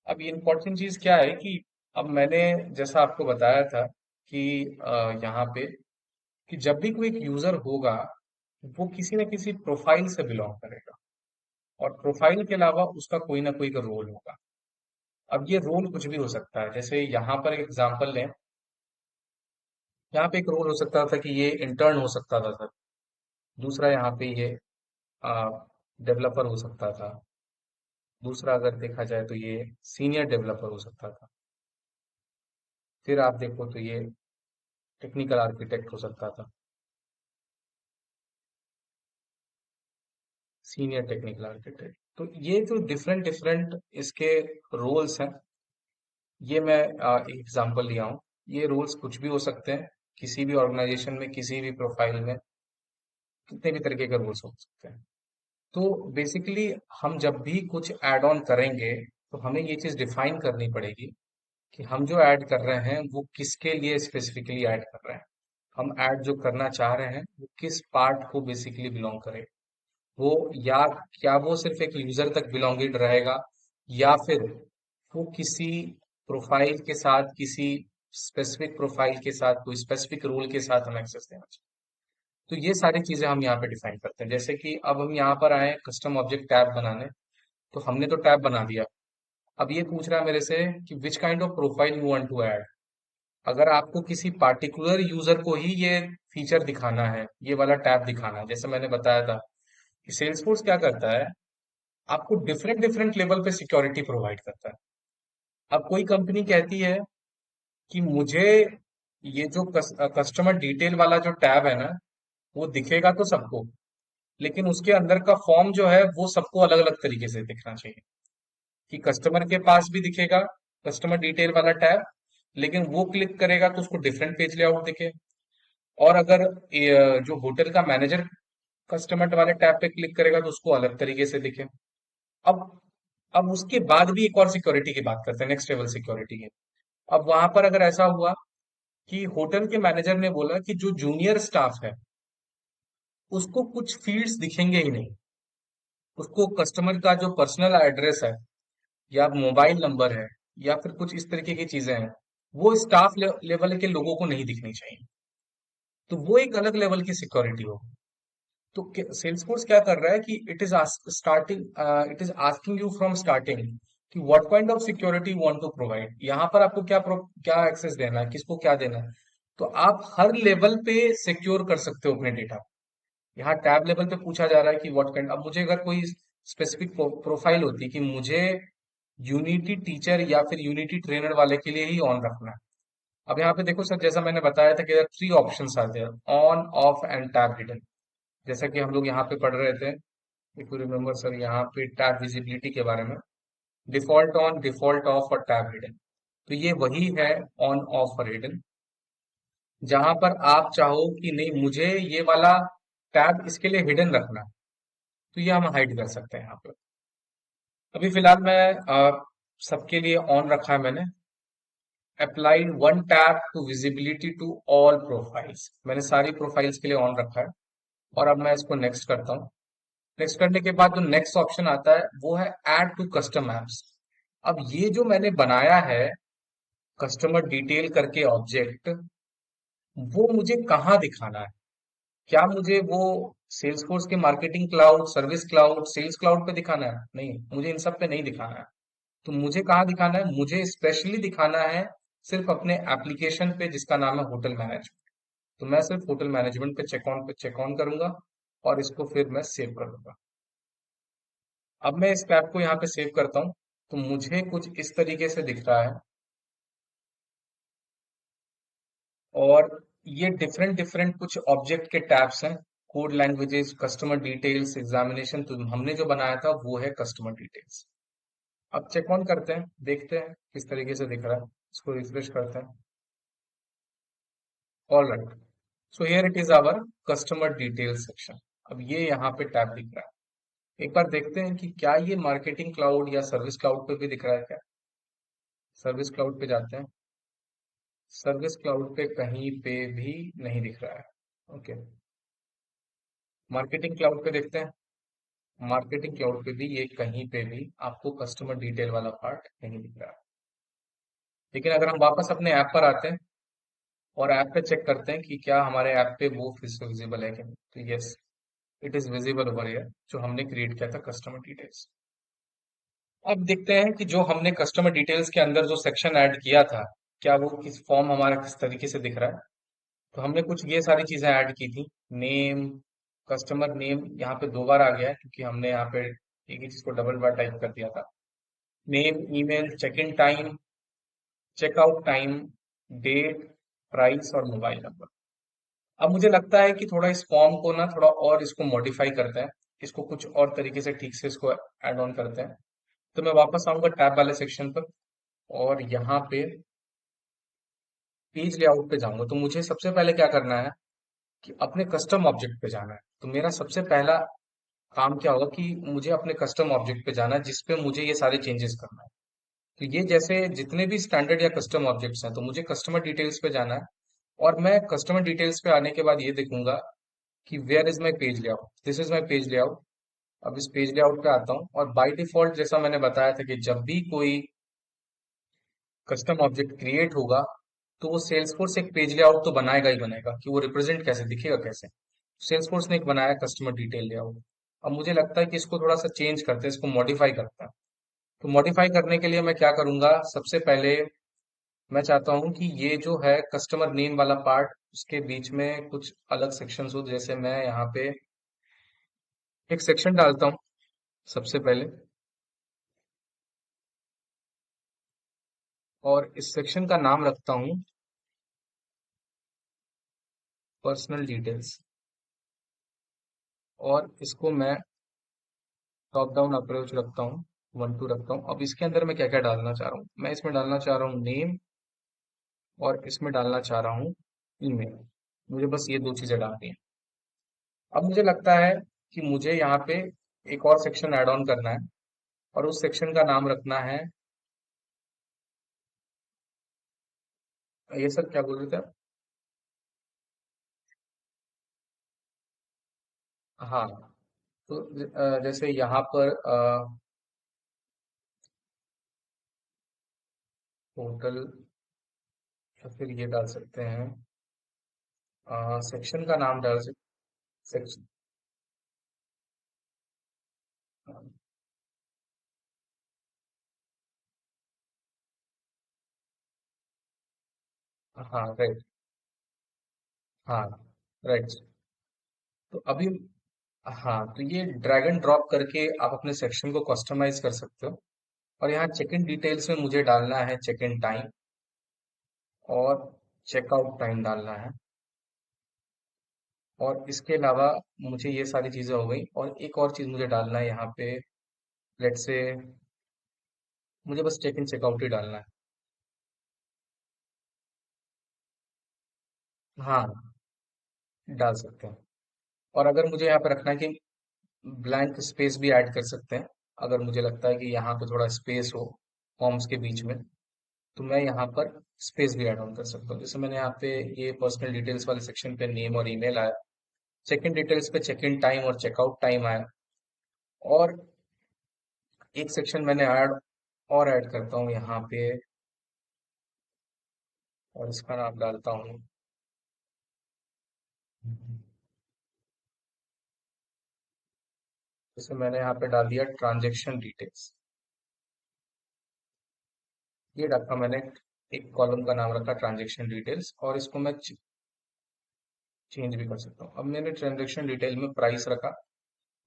अब ये इम्पोर्टेंट चीज क्या है कि अब मैंने जैसा आपको बताया था कि यहाँ पे कि जब भी कोई एक यूजर होगा, वो किसी न किसी प्रोफाइल से बिलोंग करेगा, और प्रोफाइल के अलावा उसका कोई ना कोई का रोल होगा। अब ये रोल कुछ भी हो सकता है, जैसे यहाँ पर एक एग्जांपल लें। यहाँ पे एक रोल हो सकता था कि ये इंटर्न हो सकता था सर। दूसरा यहाँ पे ये डेवलपर हो सकता था। दूसरा अगर देखा जाए तो ये सीनियर डेवलपर हो सकता था। फिर आप देखो तो ये टेक्निकल आर्किटेक्ट हो सकता था। Senior technical architect. तो ये जो डिफरेंट डिफरेंट इसके रोल्स हैं, ये मैं एक एग्जांपल लिया हूँ। ये रोल्स कुछ भी हो सकते हैं, किसी भी ऑर्गेनाइजेशन में, किसी भी प्रोफाइल में कितने भी तरीके के रोल्स हो सकते हैं। तो बेसिकली हम जब भी कुछ ऐड ऑन करेंगे, तो हमें ये चीज डिफाइन करनी पड़ेगी कि हम जो ऐड कर रहे हैं वो किसके लिए स्पेसिफिकली ऐड कर रहे हैं। हम ऐड जो करना चाह रहे हैं वो किस पार्ट को बेसिकली बिलोंग करे। वो या क्या वो सिर्फ एक यूजर तक बिलोंगिंग रहेगा, या फिर वो किसी प्रोफाइल के साथ, किसी स्पेसिफिक प्रोफाइल के साथ, कोई स्पेसिफिक रोल के साथ हम एक्सेस देना चाहिए। तो ये सारी चीजें हम यहाँ पे डिफाइन करते हैं। जैसे कि अब हम यहाँ पर आए कस्टम ऑब्जेक्ट टैब बनाने। तो हमने तो टैब बना दिया। अब ये पूछ रहा है मेरे से कि which kind of profile you want to add. अगर आपको किसी पार्टिकुलर यूजर को ही ये फीचर दिखाना है, ये वाला टैब दिखाना है, जैसे मैंने बताया था कि सेल्सफोर्स क्या करता है, आपको डिफरेंट डिफरेंट लेवल पे सिक्योरिटी प्रोवाइड करता है। अब कोई कंपनी कहती है कि मुझे ये जो कस्टमर डिटेल वाला जो टैब है ना, वो दिखेगा तो सबको, लेकिन उसके अंदर का फॉर्म जो है वो सबको अलग अलग तरीके से दिखना चाहिए। कि कस्टमर के पास भी दिखेगा कस्टमर डिटेल वाला टैब, लेकिन वो क्लिक करेगा तो उसको डिफरेंट पेज लेआउट दिखे। और अगर जो होटल का मैनेजर कस्टमर वाले टैब पे क्लिक करेगा तो उसको अलग तरीके से दिखे। अब अब उसके बाद भी एक और सिक्योरिटी की बात करते हैं, नेक्स्ट लेवल सिक्योरिटी की। अब वहां पर अगर ऐसा हुआ कि होटल के मैनेजर ने बोला कि जो जूनियर स्टाफ है उसको कुछ फील्ड्स दिखेंगे ही नहीं, उसको कस्टमर का जो पर्सनल एड्रेस है या मोबाइल नंबर है या फिर कुछ इस तरीके की चीजें हैं, वो स्टाफ लेवल के लोगों को नहीं दिखनी चाहिए। तो वो एक अलग लेवल की सिक्योरिटी हो। तो सेल्सफोर्स क्या कर रहा है कि it is asking you from starting कि what kind of security you want to provide, यहाँ पर आपको क्या एक्सेस देना है, किसको क्या देना है। तो आप हर लेवल पे सिक्योर कर सकते हो अपने डेटा। यहाँ टैब लेवल पे पूछा जा रहा है कि व्हाट काइंड, अब मुझे अगर कोई स्पेसिफिक प्रोफाइल होती कि मुझे यूनिटी टीचर या फिर यूनिटी ट्रेनर वाले के लिए ही ऑन रखना है। अब यहाँ पे देखो सर, जैसा मैंने बताया था कि थ्री ऑप्शंस आते हैं, on off and tab hidden. जैसा कि हम लोग यहाँ पे पढ़ रहे थे, इफ यू रिमेम्बर सर, यहाँ पे टैब विजिबिलिटी के बारे में, डिफॉल्ट ऑन, डिफॉल्ट ऑफ और टैब हिडन। तो ये वही है ऑन ऑफ और हिडन। जहां पर आप चाहो कि नहीं मुझे ये वाला टैब इसके लिए हिडन रखना है, तो ये हम हाइड कर सकते हैं यहाँ पे। अभी फिलहाल मैं सबके लिए ऑन रखा है मैंने, applied one tab to visibility to all profiles, मैंने सारी प्रोफाइल्स के लिए ऑन रखा है। और अब मैं इसको नेक्स्ट करता हूँ। नेक्स्ट करने के बाद जो नेक्स्ट ऑप्शन आता है वो है ऐड टू कस्टम एप्स। अब ये जो मैंने बनाया है कस्टमर डिटेल करके ऑब्जेक्ट, वो मुझे कहाँ दिखाना है? क्या मुझे वो सेल्सफोर्स के marketing cloud, service cloud, sales cloud पे दिखाना है? नहीं, मुझे इन सब पे नहीं दिखाना है। तो मुझे कहाँ दिखाना है? मुझे स्पेशली दिखाना है सिर्फ अपने एप्लीकेशन पे जिसका नाम है होटल मैनेजमेंट। तो मैं सिर्फ होटल मैनेजमेंट पे चेक ऑन करूंगा और इसको फिर मैं सेव कर दूंगा। अब मैं इस टैब को यहाँ पे सेव करता हूँ, तो मुझे कुछ इस तरीके से दिख रहा है। और ये डिफरेंट डिफरेंट कुछ ऑब्जेक्ट के टैब्स हैं, code languages, customer details, examination. तो हमने जो बनाया था वो है कस्टमर डिटेल्स। अब चेक ऑन करते हैं, देखते हैं किस तरीके से दिख रहा है। इसको रिफ्रेश करते हैं। All right, so here it is our customer detail section. अब ये यहाँ पे टैब दिख रहा है। एक बार देखते हैं कि क्या ये मार्केटिंग क्लाउड या सर्विस क्लाउड पे भी दिख रहा है क्या। सर्विस क्लाउड पे जाते हैं। सर्विस क्लाउड पे कहीं पे भी नहीं दिख रहा है। ओके, मार्केटिंग क्लाउड पे देखते हैं। मार्केटिंग क्लाउड पे भी ये कहीं पे भी आपको कस्टमर डिटेल वाला पार्ट नहीं दिख रहा है। लेकिन अगर हम वापस अपने ऐप पर आते हैं और ऐप पे चेक करते हैं कि क्या हमारे ऐप पे वो फिर से विजिबल है कि नहीं, तो yes, it is visible over here, जो हमने क्रिएट किया था कस्टमर डिटेल्स। अब देखते हैं कि जो हमने कस्टमर डिटेल्स के अंदर जो सेक्शन ऐड किया था, क्या वो किस फॉर्म हमारा किस तरीके से दिख रहा है। तो हमने कुछ ये सारी चीजें ऐड की थी। नेम, कस्टमर नेम यहाँ पे दो बार आ गया है क्योंकि हमने यहाँ पे एक ही चीज को डबल बार टाइप कर दिया था। Name, email, check in time, checkout time, date, price और मोबाइल नंबर। अब मुझे लगता है कि थोड़ा इस फॉर्म को ना थोड़ा और इसको मॉडिफाई करते हैं, इसको कुछ और तरीके से ठीक से इसको ऐड ऑन करते हैं। तो मैं वापस आऊंगा टैब वाले सेक्शन पर और यहाँ पे पेज लेआउट पे जाऊंगा। तो मुझे सबसे पहले क्या करना है कि अपने कस्टम ऑब्जेक्ट पे जाना है। तो मेरा सबसे पहला काम क्या होगा कि मुझे अपने कस्टम ऑब्जेक्ट पे जाना है जिसपे मुझे ये सारे चेंजेस करना है। तो ये जैसे जितने भी स्टैंडर्ड या कस्टम ऑब्जेक्ट्स हैं, तो मुझे कस्टमर डिटेल्स पे जाना है। और मैं कस्टमर डिटेल्स पे आने के बाद ये देखूंगा कि where is my page layout, this is my page layout. अब इस पेज लेआउट पे आता हूँ और बाय डिफॉल्ट जैसा मैंने बताया था कि जब भी कोई कस्टम ऑब्जेक्ट क्रिएट होगा तो वो सेल्सफोर्स एक पेज लेआउट तो बनाएगा ही बनाएगा, कि वो रिप्रेजेंट कैसे दिखेगा कैसे। सेल्सफोर्स ने एक बनाया कस्टमर डिटेल लेआउट। अब मुझे लगता है कि इसको थोड़ा सा चेंज करते हैं, इसको मॉडिफाई करते हैं। तो मॉडिफाई करने के लिए मैं क्या करूंगा, सबसे पहले मैं चाहता हूं कि ये जो है कस्टमर नेम वाला पार्ट, उसके बीच में कुछ अलग सेक्शंस हो। जैसे मैं यहाँ पे एक सेक्शन डालता हूँ सबसे पहले, और इस सेक्शन का नाम रखता हूँ पर्सनल डिटेल्स। और इसको मैं टॉप डाउन अप्रोच रखता हूँ। वन टू रखता हूँ। अब इसके अंदर मैं क्या क्या डालना चाह रहा हूँ, मैं इसमें डालना चाह रहा हूँ नेम, और इसमें डालना चाह रहा हूँ ईमेल। मुझे बस ये दो चीजें डालनी है। अब मुझे लगता है कि मुझे यहाँ पे एक और सेक्शन ऐड ऑन करना है, और उस सेक्शन का नाम रखना है, ये सर क्या बोल रहे थे आप? हाँ, तो जैसे यहाँ पर टोटल, या फिर ये डाल सकते हैं, सेक्शन का नाम डाल सकते, सेक्शन, हाँ राइट, हाँ राइट। तो अभी, हाँ, तो ये ड्रैग एंड ड्रॉप करके आप अपने सेक्शन को कस्टमाइज कर सकते हो। और यहाँ चेक इन डिटेल्स में मुझे डालना है चेक इन टाइम, और चेकआउट टाइम डालना है। और इसके अलावा मुझे ये सारी चीजें हो गई, और एक और चीज मुझे डालना है यहाँ पे, लेट से, मुझे बस चेक इन चेकआउट ही डालना है। हाँ, डाल सकते हैं। और अगर मुझे यहाँ पे रखना है कि ब्लैंक स्पेस भी ऐड कर सकते हैं, अगर मुझे लगता है कि यहाँ पे थोड़ा स्पेस हो फॉर्म्स के बीच में, तो मैं यहाँ पर स्पेस भी ऐड ऑन कर सकता हूँ। जैसे मैंने यहाँ पे ये पर्सनल डिटेल्स वाले सेक्शन पे नेम और ईमेल आया, चेक इन डिटेल्स पे चेक इन टाइम और चेकआउट टाइम आया, और एक सेक्शन मैंने ऐड करता हूँ यहाँ पे, और इसका नाम डालता हूँ, जैसे मैंने यहाँ पे डाल दिया ट्रांजेक्शन डिटेल्स, ये रखा मैंने, एक कॉलम का नाम रखा ट्रांजेक्शन डिटेल्स, और इसको मैं चेंज भी कर सकता हूँ। अब मैंने ट्रांजेक्शन डिटेल में प्राइस रखा,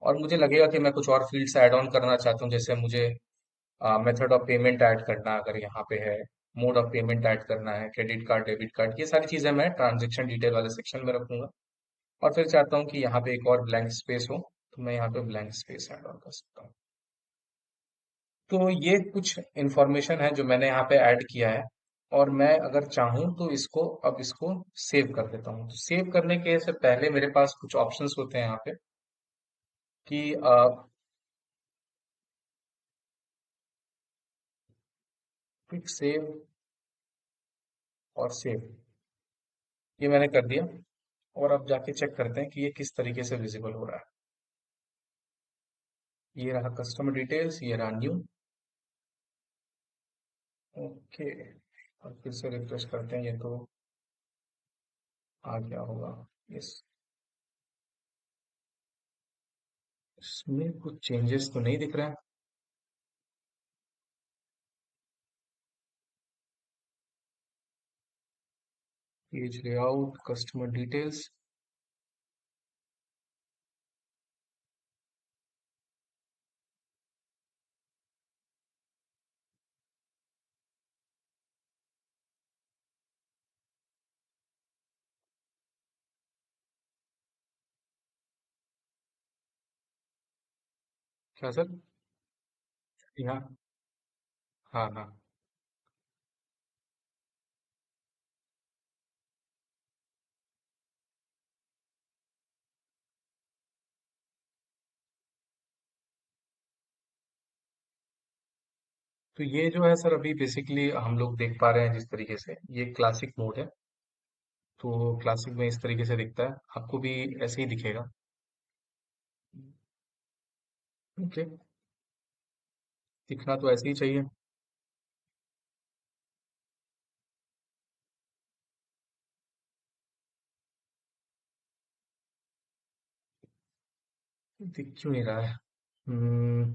और मुझे लगेगा कि मैं कुछ और फील्ड्स ऐड ऑन करना चाहता हूँ, जैसे मुझे मेथड ऑफ पेमेंट ऐड करना अगर यहाँ पे है, मोड ऑफ पेमेंट ऐड करना है, क्रेडिट कार्ड डेबिट कार्ड, ये सारी चीजें मैं ट्रांजेक्शन डिटेल वाले सेक्शन में रखूंगा। और फिर चाहता हूँ कि यहाँ पे एक और ब्लैंक स्पेस हो, तो मैं यहाँ पे ब्लैंक स्पेस ऐड ऑन कर सकता हूँ। तो ये कुछ इंफॉर्मेशन है जो मैंने यहाँ पे ऐड किया है, और मैं अगर चाहूँ तो इसको, अब इसको सेव कर देता हूँ। तो सेव करने के से पहले मेरे पास कुछ ऑप्शंस होते हैं यहाँ पे, कि क्विक सेव और सेव, ये मैंने कर दिया। और अब जाके चेक करते हैं कि ये किस तरीके से विजिबल हो रहा है। ये रहा कस्टमर डिटेल्स, ये रहा न्यू। ओके, और फिर से रिफ्रेश करते हैं, ये तो आ गया होगा। इस इसमें कुछ चेंजेस तो नहीं दिख रहे हैं। पेज लेआउट, कस्टमर डिटेल्स, क्या सर? यहाँ, हाँ हाँ। तो ये जो है सर, अभी बेसिकली हम लोग देख पा रहे हैं जिस तरीके से, ये क्लासिक मोड है। तो क्लासिक में इस तरीके से दिखता है, आपको भी ऐसे ही दिखेगा। ओके, दिखना तो ऐसे ही चाहिए। दिख क्यों नहीं रहा है? Hmm,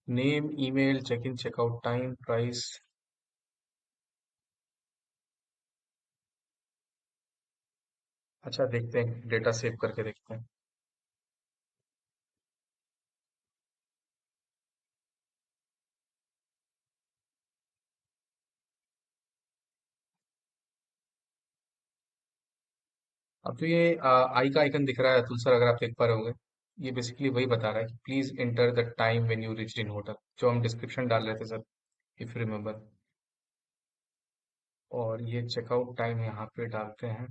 name, email, check in checkout time, price. अच्छा, देखते हैं, डेटा सेव करके देखते हैं। अब तो ये आई का आइकन दिख रहा है अतुल सर, अगर आप देख पा रहे होंगे, ये बेसिकली वही बता रहा है कि please enter the time when you reached in hotel, जो हम डिस्क्रिप्शन डाल रहे थे सर, इफ रिमेम्बर। और ये चेकआउट टाइम यहाँ पे डालते हैं।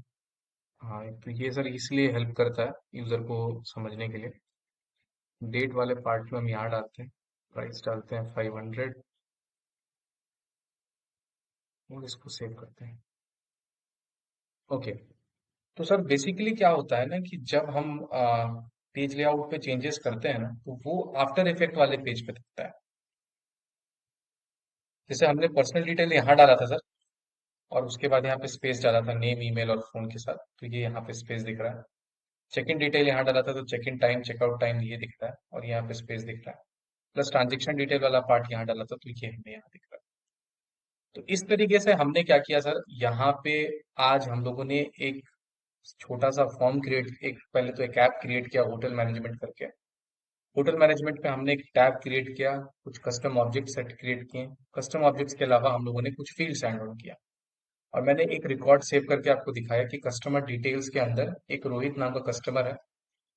हाँ, तो ये सर इसलिए हेल्प करता है यूजर को समझने के लिए। डेट वाले पार्ट में हम यहाँ डालते हैं, प्राइस डालते हैं 500 और इसको सेव करते हैं। ओके। तो सर बेसिकली क्या होता है ना कि जब हम पेज लेआउट पे चेंजेस करते हैं ना, तो वो आफ्टर इफेक्ट वाले पेज पे दिखता है। जैसे हमने पर्सनल डिटेल यहाँ डाला था सर, और उसके बाद यहाँ पे स्पेस डाला था नेम ईमेल और फोन के साथ, तो ये यहाँ पे स्पेस दिख रहा है। चेक इन डिटेल यहाँ डाला था तो check in time checkout time ये दिख रहा है और यहाँ पे स्पेस दिख रहा है। प्लस ट्रांजेक्शन डिटेल वाला पार्ट यहाँ डाला था तो ये हमें यहाँ दिख रहा है। तो इस तरीके से हमने क्या किया सर, यहाँ पे आज हम लोगों ने एक छोटा सा फॉर्म क्रिएट, एक पहले तो एक ऐप क्रिएट किया होटल मैनेजमेंट करके। होटल मैनेजमेंट पे हमने एक टैब क्रिएट किया, कुछ कस्टम ऑब्जेक्ट सेट क्रिएट किए। कस्टम ऑब्जेक्ट्स के अलावा हम लोगों ने कुछ फील्ड्स ऐड ऑन किया, और मैंने एक रिकॉर्ड सेव करके आपको दिखाया कि कस्टमर डिटेल्स के अंदर एक रोहित नाम का कस्टमर है,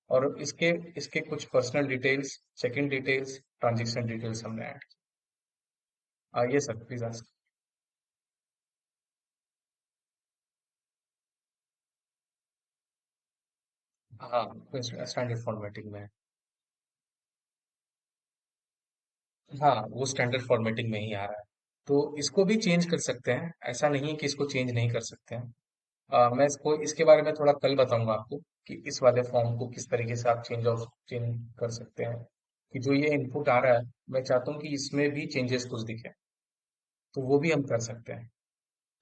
और इसके इसके कुछ personal details, check in details, transaction details हमने ऐड किया। ये सर प्लीज आस्क। हाँ, स्टैंडर्ड फॉर्मेटिंग में है। हाँ, वो स्टैंडर्ड फॉर्मेटिंग में ही आ रहा है। तो इसको भी चेंज कर सकते हैं, ऐसा नहीं है कि इसको चेंज नहीं कर सकते हैं। मैं इसको इसके बारे में थोड़ा कल बताऊंगा आपको कि इस वाले फॉर्म को किस तरीके से आप चेंज कर सकते हैं। कि जो ये इनपुट आ रहा है, मैं चाहता हूँ कि इसमें भी चेंजेस कुछ दिखे, तो वो भी हम कर सकते हैं।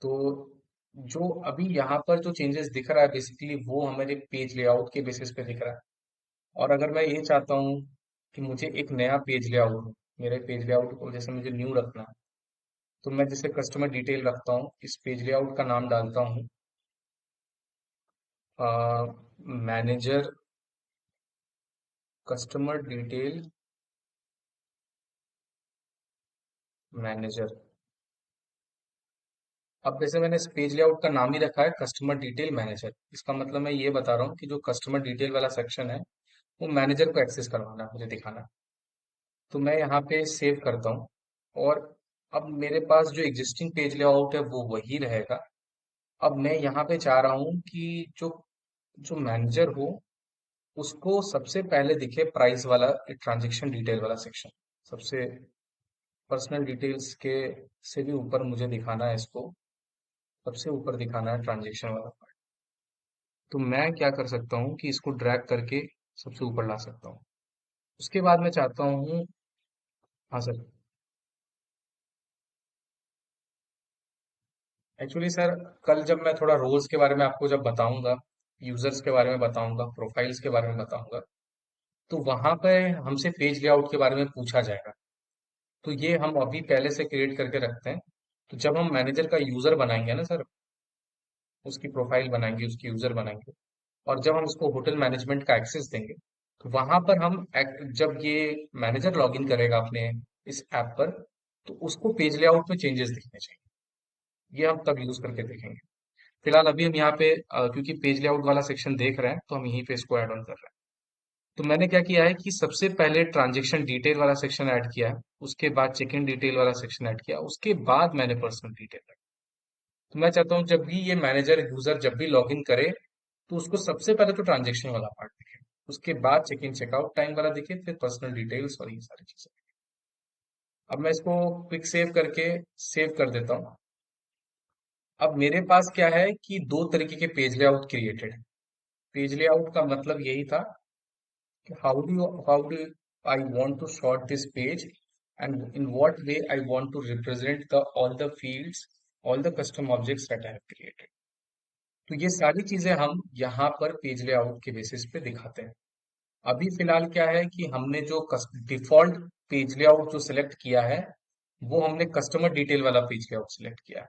तो जो अभी यहाँ पर जो चेंजेस दिख रहा है बेसिकली वो हमारे पेज लेआउट के बेसिस पे दिख रहा है। और अगर मैं ये चाहता हूँ कि मुझे एक नया पेज लेआउट, मेरे पेज लेआउट को जैसे मुझे न्यू रखना है, तो मैं जैसे कस्टमर डिटेल रखता हूँ, इस पेज लेआउट का नाम डालता हूँ मैनेजर कस्टमर डिटेल मैनेजर। अब जैसे मैंने इस पेज लेआउट का नाम ही रखा है कस्टमर डिटेल मैनेजर, इसका मतलब मैं ये बता रहा हूँ कि जो कस्टमर डिटेल वाला सेक्शन है वो मैनेजर को एक्सेस करवाना है, मुझे दिखाना है। तो मैं यहाँ पे सेव करता हूँ, और अब मेरे पास जो एग्जिस्टिंग पेज लेआउट है वो वही रहेगा। अब मैं यहाँ पे चाह रहा हूँ कि जो जो मैनेजर हो उसको सबसे पहले दिखे प्राइस वाला ट्रांजेक्शन डिटेल वाला सेक्शन, सबसे पर्सनल डिटेल्स के से भी ऊपर मुझे दिखाना है इसको, सबसे ऊपर दिखाना है ट्रांजेक्शन वाला पार्ट। तो मैं क्या कर सकता हूँ कि इसको ड्रैग करके सबसे ऊपर ला सकता हूँ। उसके बाद मैं चाहता हूँ, हाँ सर। एक्चुअली सर, कल जब मैं थोड़ा रोल्स के बारे में आपको जब बताऊंगा, यूजर्स के बारे में बताऊंगा, प्रोफाइल्स के बारे में बताऊंगा, तो वहां पे हमसे पेज लेआउट के बारे में पूछा जाएगा। तो ये हम अभी पहले से क्रिएट करके रखते हैं। तो जब हम मैनेजर का यूजर बनाएंगे ना सर, उसकी प्रोफाइल बनाएंगे, उसकी यूजर बनाएंगे, और जब हम उसको होटल मैनेजमेंट का एक्सेस देंगे, तो वहां पर जब ये मैनेजर लॉगिन करेगा अपने इस ऐप पर, तो उसको पेज लेआउट में चेंजेस दिखने चाहिए। ये हम तब यूज करके देखेंगे। फिलहाल अभी हम यहाँ पे क्योंकि पेज लेआउट वाला सेक्शन देख रहे हैं तो हम यहीं पे इसको ऐड ऑन कर रहे हैं। तो मैंने क्या किया है कि सबसे पहले ट्रांजेक्शन डिटेल वाला सेक्शन ऐड किया है, उसके बाद चेक इन डिटेल वाला सेक्शन ऐड किया, उसके बाद मैंने पर्सनल डिटेल। तो मैं चाहता हूँ जब भी ये मैनेजर यूजर जब भी लॉग इन करे, तो उसको सबसे पहले तो ट्रांजेक्शन वाला पार्ट दिखे, उसके बाद चेक इन चेकआउट टाइम वाला दिखे, फिर पर्सनल डिटेल्स और ये सारी चीजें। अब मैं इसको क्विक सेव करके सेव कर देता हूँ। अब मेरे पास क्या है कि दो तरीके के पेज लेआउट क्रिएटेड है। पेज लेआउट का मतलब यही था कि how do I want to sort this page, and in what way I want to represent the all the fields, all the custom objects that I have created। तो ये सारी चीजें हम यहाँ पर पेज लेआउट के बेसिस पे दिखाते हैं। अभी फिलहाल क्या है कि हमने जो डिफॉल्ट पेज लेआउट जो सिलेक्ट किया है, वो हमने कस्टमर डिटेल वाला पेज लेआउट सिलेक्ट किया है।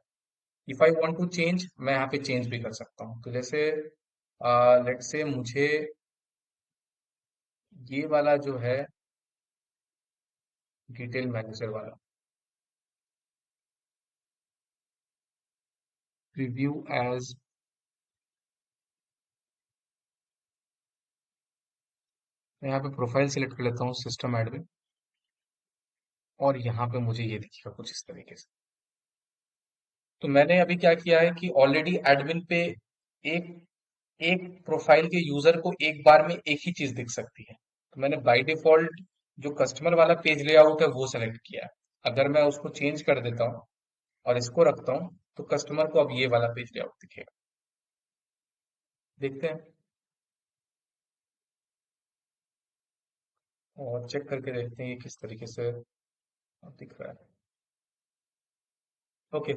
If I want to change, मैं यहाँ पे चेंज भी कर सकता हूँ। तो जैसे लेट्स से मुझे ये वाला जो है डिटेल मैनेजर वाला प्रीव्यू एज मैं यहाँ पे प्रोफाइल सिलेक्ट कर लेता हूँ, सिस्टम एडमिन। और यहाँ पे मुझे ये दिखेगा कुछ इस तरीके से। तो मैंने अभी क्या किया है कि ऑलरेडी एडमिन पे एक एक प्रोफाइल के यूजर को एक बार में एक ही चीज दिख सकती है। तो मैंने बाय डिफॉल्ट जो कस्टमर वाला पेज लेआउट है वो सेलेक्ट किया है। अगर मैं उसको चेंज कर देता हूँ और इसको रखता हूँ तो कस्टमर को अब ये वाला पेज लेआउट दिखेगा। देखते हैं और चेक करके देखते हैं ये किस तरीके से दिख रहा है। ओके।